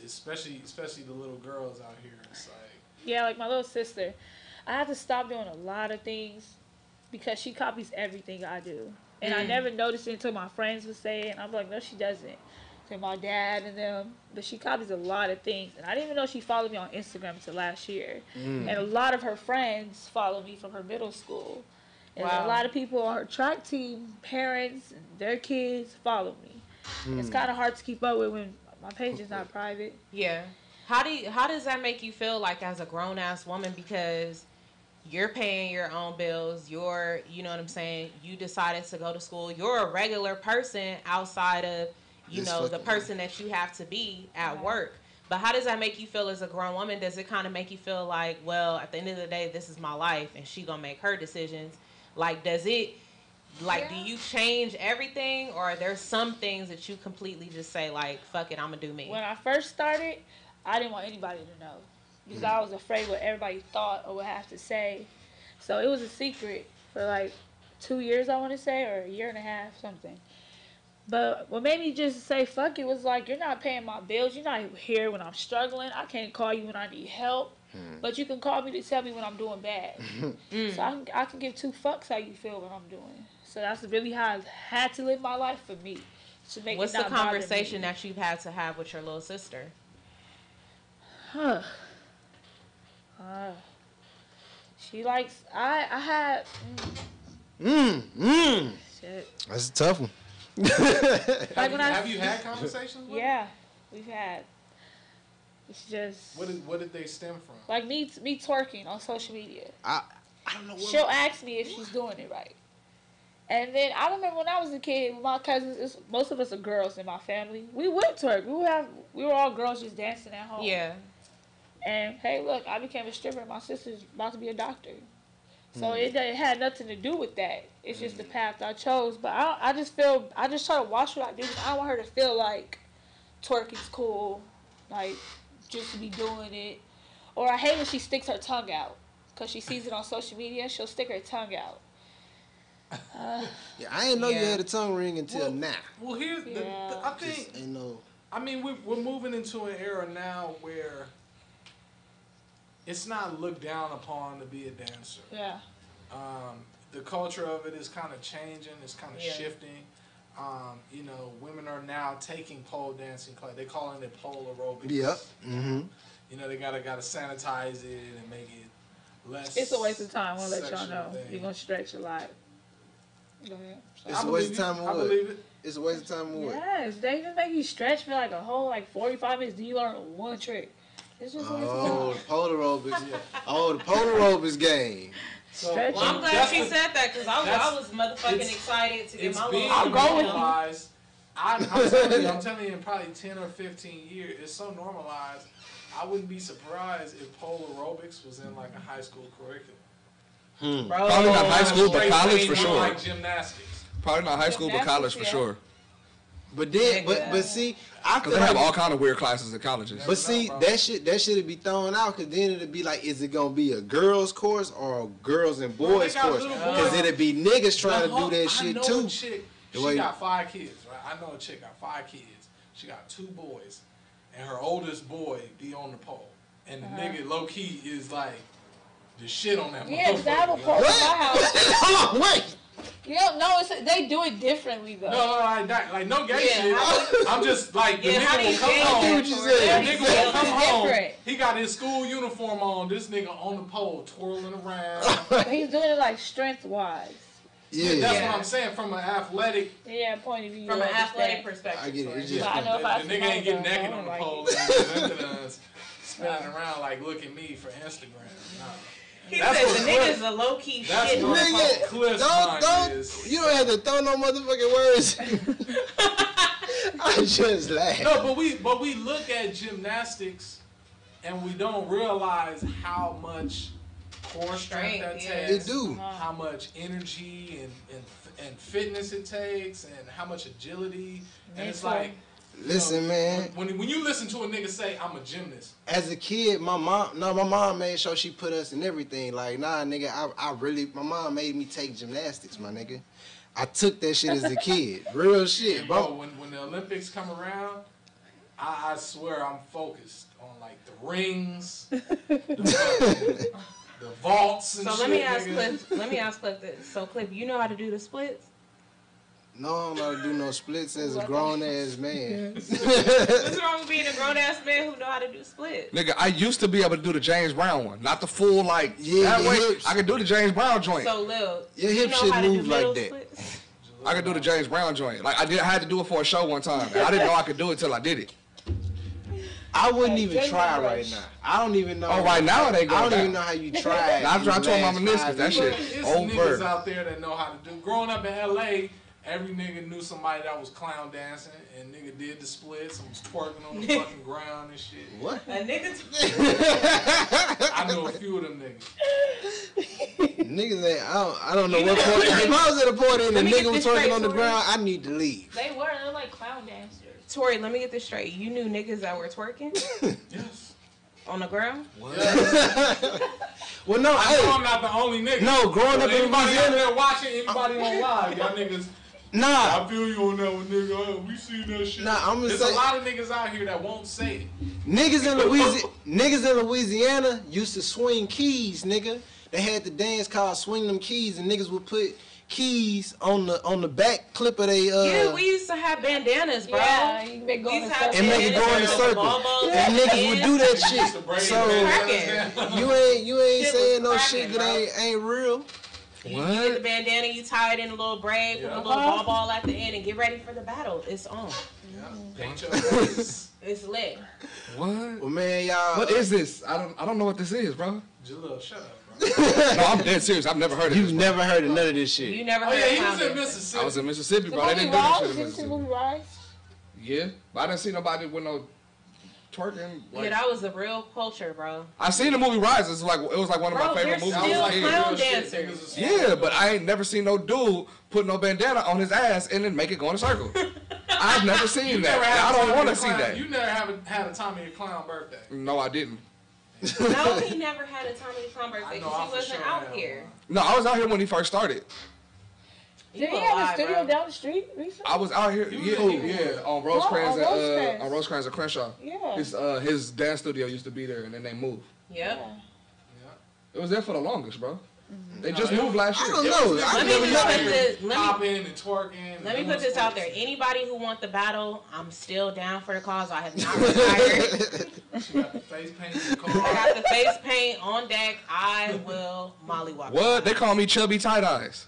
especially the little girls out here. It's like, like my little sister, I had to stop doing a lot of things because she copies everything I do, and I never noticed it until my friends would say it, and I'm like, no, she doesn't. To my dad and them, but she copies a lot of things, and I didn't even know she followed me on Instagram until last year. And a lot of her friends follow me from her middle school, and a lot of people on her track team, parents and their kids follow me. It's kind of hard to keep up with when my page is not private. Yeah. How does that make you feel, like, as a grown ass woman, because you're paying your own bills, you know what I'm saying, you decided to go to school, you're a regular person outside of the person that you have to be at work. But how does that make you feel as a grown woman? Does it kind of make you feel like, well, at the end of the day, this is my life, and she gonna make her decisions? Like, does it, like, do you change everything, or are there some things that you completely just say, like, fuck it, I'm gonna do me? When I first started, I didn't want anybody to know, because I was afraid what everybody thought or would have to say. So it was a secret for like 2 years, I want to say, or a year and a half, something. But what made me just say fuck it was like, you're not paying my bills. You're not here when I'm struggling. I can't call you when I need help. But you can call me to tell me when I'm doing bad. So I can give two fucks how you feel when I'm doing. So that's really how I had to live my life for me. To make What's it not the conversation that you've had to have with your little sister? She likes, I had... Shit. That's a tough one. Have you had conversations with Yeah, we've had. It's just... What did they stem from? Like me twerking on social media. I don't know what... She'll ask me if she's doing it right. And then I remember when I was a kid, my cousins, most of us are girls in my family. We would twerk. We were all girls just dancing at home. Yeah. And hey, look, I became a stripper. My sister's about to be a doctor. So it had nothing to do with that. It's just the path I chose. But I just try to watch what I do. I don't want her to feel like twerking's cool, like just to be doing it. Or I hate when she sticks her tongue out, because she sees it on social media. She'll stick her tongue out. I didn't know you had a tongue ring until now. Well, here's I think. I mean, we're moving into an era now where it's not looked down upon to be a dancer. Yeah. The culture of it is kind of changing. It's kind of shifting. You know, women are now taking pole dancing class. They're calling it pole aerobics. Yep. Mm-hmm. You know, they gotta sanitize it and make it less. It's a waste of time. I'll let y'all know. You're gonna stretch a lot. Go ahead. It's a waste of time. I believe it. It's a waste of time. What? Yes, they just make you stretch for like a whole 45 minutes. Do you learn one trick? It's just a waste of time. The pole aerobics. The pole aerobics game. So, well, I'm glad she said that, because I was motherfucking excited to get my little... I'll go with you. I'm telling you, in probably 10 or 15 years, it's so normalized. I wouldn't be surprised if pole aerobics was in like a high school curriculum. Probably not high school, but college for sure. Like gymnastics. Probably not high school, but college for sure. But then, but see, because they have all kind of weird classes at colleges. But see, that shit be thrown out, because then it'd be like, is it gonna be a girls course or a girls and boys course? Because it'd be niggas trying to do that shit too. She got 5 kids, right? I know a chick got 5 kids. She got 2 boys, and her oldest boy be on the pole, and the nigga low key is like the shit on that. Yeah, because I have a pole in my house. Hold on, wait. You don't know. They do it differently though. No, like no gay shit. I'm just like the nigga will come I home. what you said. The nigga will come home. Different. He got his school uniform on. This nigga on the pole twirling around. But he's doing it like strength wise. Yeah, that's what I'm saying from an athletic. Yeah, point of view. From an athletic perspective. I get it. It's Yeah, just I know if I the nigga ain't getting smell naked them, on the I pole like and presenting us, spinning around like, look at me for Instagram. Nah. He That's said what the Cliff- nigga's a low key That's shit. what Nigga, Cliff's mind don't, is. you don't have to throw no motherfucking words. I just laugh. No, but we look at gymnastics and we don't realize how much core strength that takes. It do. How much energy and fitness it takes, and how much agility. And it's like, Listen, man. When you listen to a nigga say, I'm a gymnast. As a kid, my mom made sure she put us in everything. Like, nah, nigga, my mom made me take gymnastics, my nigga. I took that shit as a kid. Real shit, And bro. when the Olympics come around, I swear I'm focused on like the rings, the vaults and So shit. let me ask nigga. Cliff. Let me ask Cliff this. So Cliff, you know how to do the splits? No, I don't know how to do no splits as a grown ass man. What's wrong with being a grown ass man who know how to do splits? Nigga, I used to be able to do the James Brown one, not the full like that your way. hips. I could do the James Brown joint. So Lil, Your you hips know should how to do move like middle that. splits? I could do the James Brown joint. Like I had to do it for a show one time. And I didn't know I could do it till I did it. I wouldn't even try right now. I don't even know. Oh, right now they go I don't down. even know how you try. Now I'm trying to my meniscus. That shit It's over. niggas out there that know how to do. Growing up in LA, every nigga knew somebody that was clown dancing, and nigga did the splits and was twerking on the fucking ground and shit. What? A nigga. I know a few of them niggas. Niggas ain't. I don't know what point. If I was at a party and a Let me nigga get was this twerking straight, on the Tori. ground, I need to leave. They're like clown dancers. Tori, let me get this straight. You knew niggas that were twerking Yes. on the ground? Well, no, I know I'm not the only nigga. No, growing up in anybody out Louisiana. there watching, anybody on live, y'all niggas. Nah, I feel you on that one, nigga. We seen that shit. Nah, I'm gonna There's say- a lot of niggas out here that won't say it. niggas in Louisiana used to swing keys, nigga. They had the dance called Swing Them Keys, and niggas would put keys on the back clip of they Yeah, we used to have bandanas, bro. Yeah, you make go We in used a to have circle. and make it go in a bandanas, circle. bubbles, And niggas would do that shit. Used to braid So bandanas down. you ain't Shit saying was no shit cracking, that ain't real. You get the bandana, you tie it in a little braid, put a little ball at the end, and get ready for the battle. It's on. Yeah. Paint your face. It's lit. What? Well, man, y'all. What is this? I don't know what this is, bro. Jalil, shut up, bro. No, I'm dead serious. I've never heard of You've this. bro. never heard of none of this shit. You never Oh heard yeah, of he was Pound in It. Mississippi. I was in Mississippi, The bro. They movie didn't do that Rise? shit in You see the Mississippi. movie Rise? Yeah, but I didn't see nobody with no twerking. Yeah, Like, that was a real culture, bro. I seen the movie Rise. It was like one of Bro, my favorite there's movies. still as a kid. clown Real shit, dancers. niggas is Yeah, but I ain't never seen no dude put no bandana on his ass and then make it go in a circle. I've never seen You that. never had I a don't Tommy want the to see Clown- that. You never had a Tommy the Clown birthday. No, I didn't. No, he never had a Tommy the Clown birthday I know because I he for wasn't sure out had here. No, I was out here when he first started. You Did he a have lie, a studio bro. down the street recently? I was out here, You yeah, was- yeah, on Oh, Rosecrans on Rosecrans. on Rosecrans and Crenshaw. Yeah. His dance studio used to be there, and then they moved. Yep. It was there for the longest, bro. They No, just it moved last I year. don't It know. was I Let me never just know. put this. Let me Popping and twerking. Let me and put this out there. doing Anybody who wants the battle, I'm still down for the cause. I have not retired. sports. She got the face paint and the I car. got the face paint on deck. I will mollywop. What? They call me Chubby Tight Eyes.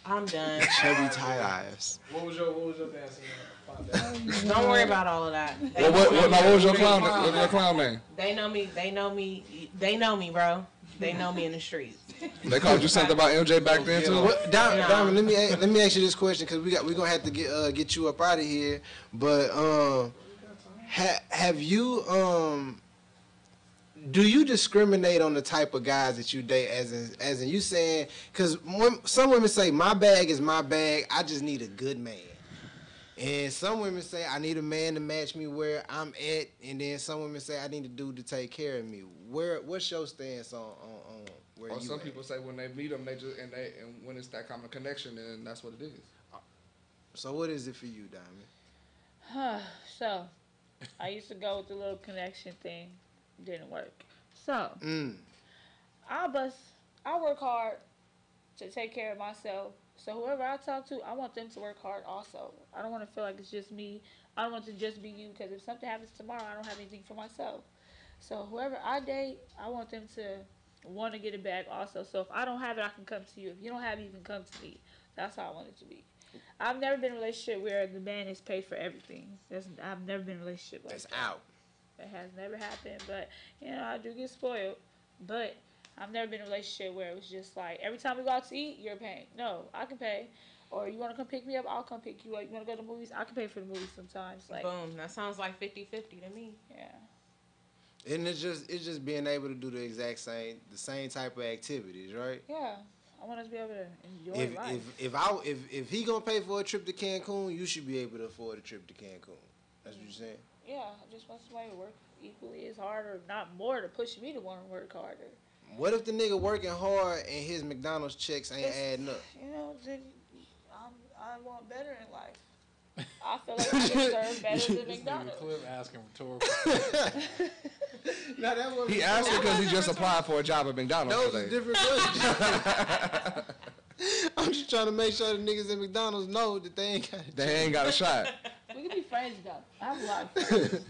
I'm done. Chubby tight eyes. What was your dancing? Don't worry about all of that. They, Well, what was your They clown? know What was your clown name? they know me. They know me. They know me, bro. They know me in the streets. They called you something about MJ back then too. What, Nah. Diamond, let me ask you this question because we're gonna have to get you up out of here. But have you do you discriminate on the type of guys that you date as in you saying because some women say my bag is my bag, I just need a good man. And some women say I need a man to match me where I'm at, and then some women say I need a dude to take care of me. What's your stance on where Or you some at? people say when they meet them, and when it's that kind of connection, then that's what it is. So what is it for you, Diamond? So, I used to go with the little connection thing. Didn't work. So, I work hard to take care of myself So whoever I talk to, I want them to work hard also. I don't want to feel like it's just me. I don't want it to just be you, because if something happens tomorrow, I don't have anything for myself. So whoever I date, I want them to want to get it back also. So if I don't have it, I can come to you. If you don't have it, you can come to me. That's how I want it to be. I've never been in a relationship where the man is paid for everything. I've never been in a relationship like that. That's out. It has never happened, but I do get spoiled. But I've never been in a relationship where it was just like every time we go out to eat, you're paying. No, I can pay. Or you want to come pick me up, I'll come pick you up. You want to go to the movies, I can pay for the movies sometimes. Like, boom, that sounds like 50-50 to me. Yeah. And it's just being able to do the same type of activities, right? Yeah. I want us to be able to enjoy life. If he gonna pay for a trip to Cancun, you should be able to afford a trip to Cancun. That's what you're saying? Yeah, I just want somebody to work equally as hard, or not more, to push me to want to work harder. What if the nigga working hard and his McDonald's checks ain't adding up? Then I want better in life. I feel like I deserve better than McDonald's. Clip asking rhetorical. He asked because he just applied for a job at McDonald's today. Different questions. I'm just trying to make sure the niggas at McDonald's know that they ain't got a shot. We can be friends though. I have a lot of friends.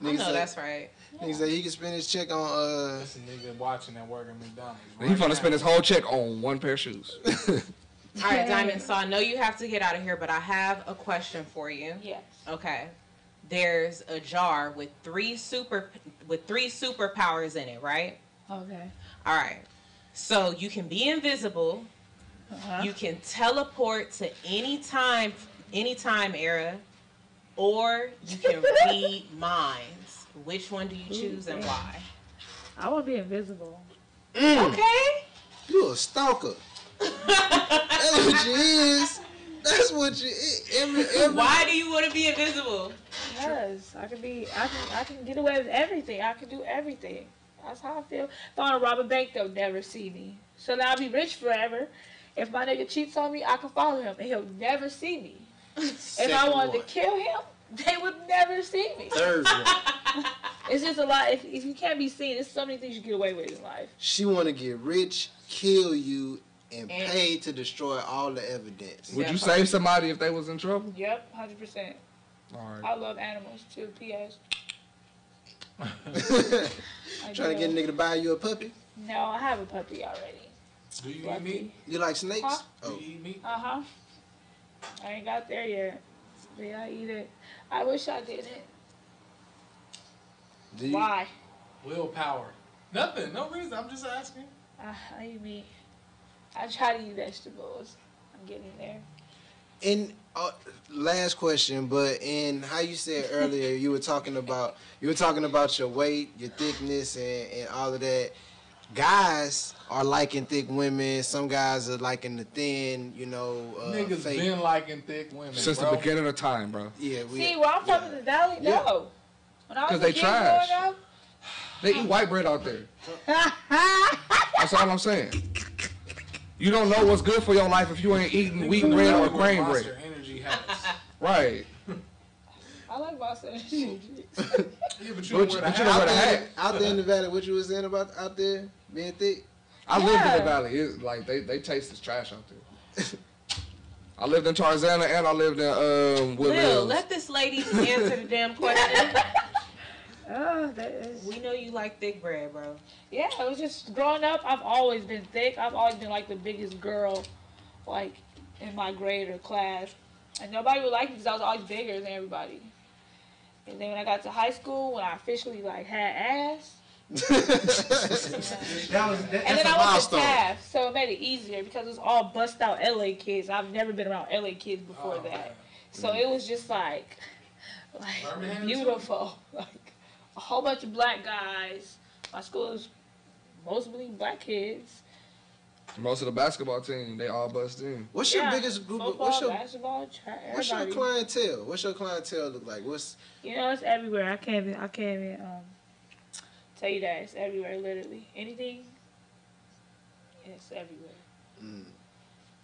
I know that's right. Nigga said he can spend his check on That's a nigga watching that work at McDonald's. He's gonna spend his whole check on one pair of shoes. All right, Diamond. So I know you have to get out of here, but I have a question for you. Yes. Okay. There's a jar with three superpowers in it, right? Okay. All right. So you can be invisible. You can teleport to any time era, or you can read minds. Which one do you choose and why? I want to be invisible. Okay. You a stalker. That's what you is. That's what you is. Why do you want to be invisible? Because I can get away with everything. I can do everything. That's how I feel. If I want to rob a bank, they'll never see me. So now I'll be rich forever. If my nigga cheats on me, I can follow him and he'll never see me. If I wanted to kill him, they would never see me. Third one. It's just a lot. If you can't be seen, there's so many things you get away with in life. She want to get rich, kill you, and pay to destroy all the evidence. Would you save somebody if they was in trouble? Yep, 100%. All right. I love animals too. P.S. Trying to get a nigga to buy you a puppy? No, I have a puppy already. Do you eat meat? You like snakes? Huh? Do you eat meat? I ain't got there yet. But I eat it. I wish I didn't. Why? Willpower. Nothing. No reason. I'm just asking. I eat meat. I try to eat vegetables. I'm getting there. And last question, but in how you said earlier, you were talking about your weight, your thickness, and all of that. Guys are liking thick women. Some guys are liking the thin, Niggas fake. been liking thick women Since the beginning of time, bro. Yeah, See, where I'm from in the valley, no. When I was Because they a kid trash. growing up, They eat white bread out there. That's all I'm saying. You don't know what's good for your life if you ain't eating wheat bread or grain bread. Monster Energy has. Right. I like Monster Energy. Yeah, but you don't wear the hat. Out there in the valley, what you was saying about out there being thick? I lived in the valley. It's like they taste as trash out there. I lived in Tarzana and I lived in Woodland Will, Hills. let this lady answer the damn question. That is. We know you like thick bread, bro. Yeah, it was just growing up. I've always been thick. I've always been like the biggest girl, like in my grade or class, and nobody would like me because I was always bigger than everybody. And then when I got to high school, when I officially like had ass, That's and then I went to TAF, so it made it easier because it was all bust out LA kids. I've never been around LA kids before that, so it was just like beautiful, like a whole bunch of black guys. My school is mostly black kids. Most of the basketball team, they all bust in. What's your biggest group? Football, basketball, what's your clientele? What's your clientele look like? It's everywhere. I can't even tell you that. It's everywhere, literally. Anything, it's everywhere.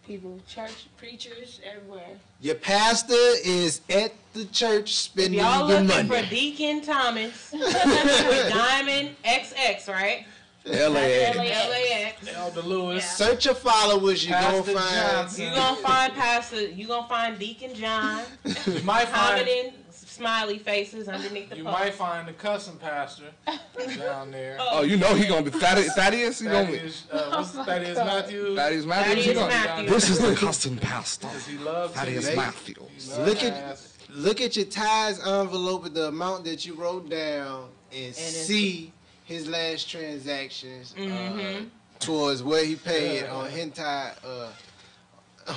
People, church, preachers, everywhere. Your pastor is at the church spending y'all your looking money. for Deacon Thomas with Diamond XX, right? LAX. LAX. Elder Lewis. Search your followers. You gonna Pastor find. Johnson. You gonna find Pastor. You gonna find Deacon John. You might find. Commenting smiley faces underneath the You post. might find the cussing pastor down there. Oh, you know he gonna be Thaddeus. He gonna be. What's Thaddeus Matthews? Thaddeus Matthews. Thaddeus He gonna- Matthews. This is the custom pastor. Because he loves Thaddeus to- Matthews. he loves Look at your ties envelope with the amount that you wrote down and see his last transactions towards where he paid on hentai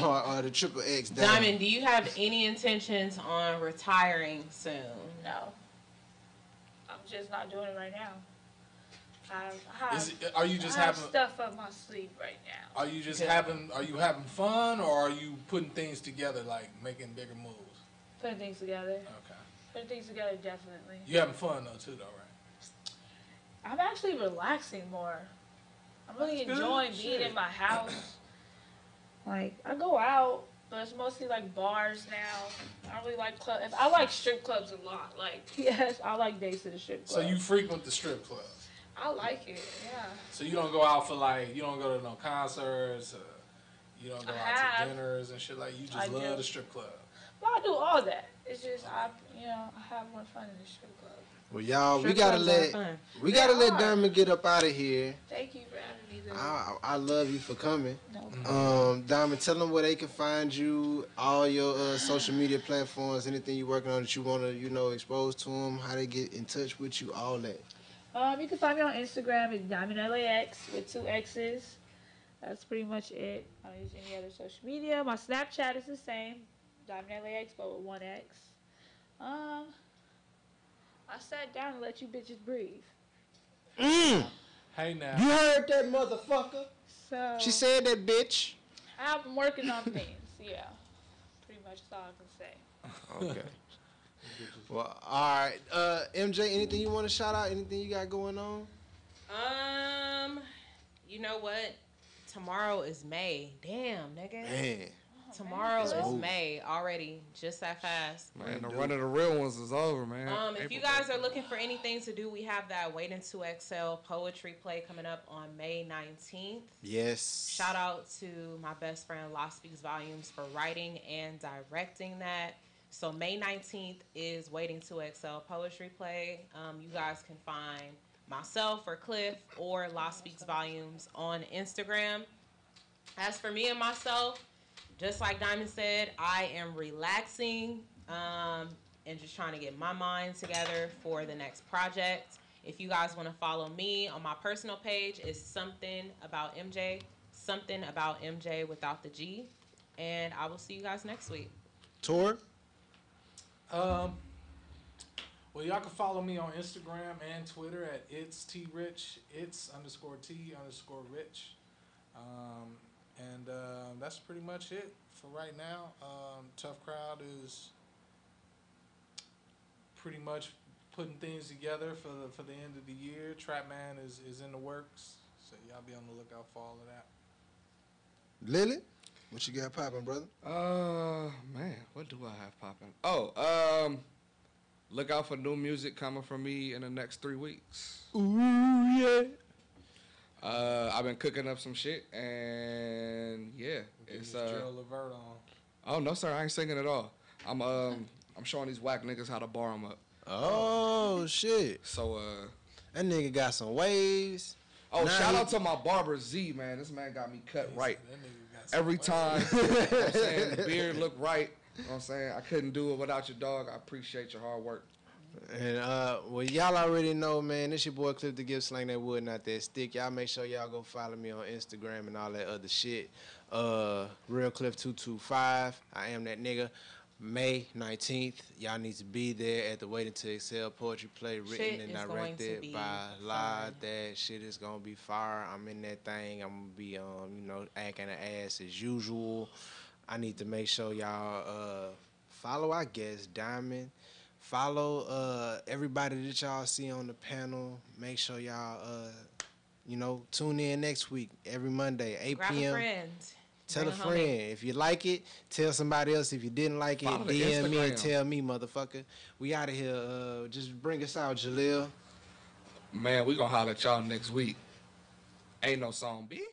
or the triple X. Diamond, do you have any intentions on retiring soon? No. I'm just not doing it right now. Are you just I have having stuff up my sleeve right now. Are you just having? Are you having fun, or are you putting things together, like making bigger moves? Putting things together. Okay. Putting things together, definitely. You having fun though too, though, right? I'm actually relaxing more. I'm really enjoying being in my house. Like, I go out, but it's mostly like bars now. I don't really like clubs. I like strip clubs a lot. Like, yes, I like days to the strip club. So you frequent the strip clubs. I like it, yeah. So you don't go out for you don't go to no concerts, you don't go out to dinners and shit like. You just love the strip club. Well, I do all that. It's just I have more fun in the strip club. Well, y'all, Strip we gotta clubs are fun. let Diamond get up out of here. Thank you for having me there. I love you for coming. No. Diamond, tell them where they can find you, all your social media platforms, anything you're working on that you want to, expose to them, how they get in touch with you, all that. You can find me on Instagram at DiamondLAX with 2 X's. That's pretty much it. I don't use any other social media. My Snapchat is the same, DiamondLAX, but with 1 X. I sat down and let you bitches breathe. Hey now. You heard that motherfucker? So She said that, bitch. I've been working on things. Yeah, pretty much that's all I can say. Okay. Well, all right. MJ, anything you want to shout out? Anything you got going on? You know what? Tomorrow is May. Damn, nigga. Man. Tomorrow is Ooh. May already, just that fast. Man, the run of the real ones is over, man. If you guys are looking for anything to do, we have that Waiting to Excel poetry play coming up on May 19th. Yes. Shout out to my best friend Laxx Speaks Volumes for writing and directing that. So May 19th is Waiting to Excel poetry play. You guys can find myself or Cliff or Laxx Speaks Volumes on Instagram. As for me and myself, just like Diamond said, I am relaxing and just trying to get my mind together for the next project. If you guys want to follow me on my personal page, it's something about MJ without the G. And I will see you guys next week. Tor? Well, y'all can follow me on Instagram and Twitter at it's @trich, its_T_rich. And that's pretty much it for right now. Tough Crowd is pretty much putting things together for the end of the year. Trap Man is in the works, so y'all be on the lookout for all of that. Lily? What you got popping, brother? Man, what do I have popping? Look out for new music coming from me in the next 3 weeks. Ooh, yeah. I've been cooking up some shit, and yeah, it's Gerald Levert on. Oh no, sir, I ain't singing at all. I'm showing these whack niggas how to bar them up. Oh shit. So that nigga got some waves. Oh, Nah, shout out to my barber Z, man. This man got me cut right every time. You know what I'm saying? The beard look right. You know what I'm saying? I couldn't do it without your dog. I appreciate your hard work. And well, y'all already know, man. This your boy Cliff the Gift, Slang That Wood, Not That Stick. Y'all make sure y'all go follow me on Instagram and all that other shit. Real Cliff 225. I am that nigga. May 19th, y'all need to be there at the Waiting to Excel poetry play, written and directed by Laxx. That shit is gonna be fire. I'm in that thing. I'm gonna be acting an ass as usual. I need to make sure y'all follow our guest Diamond. Follow everybody that y'all see on the panel. Make sure y'all tune in next week every Monday, 8 Grab p.m. a friend. Tell a friend. If you like it, tell somebody else. If you didn't like it, Follow the DM me and Instagram. tell me, motherfucker. We out of here. Just bring us out, Jaleel. Man, we gonna holler at y'all next week. Ain't no song, B.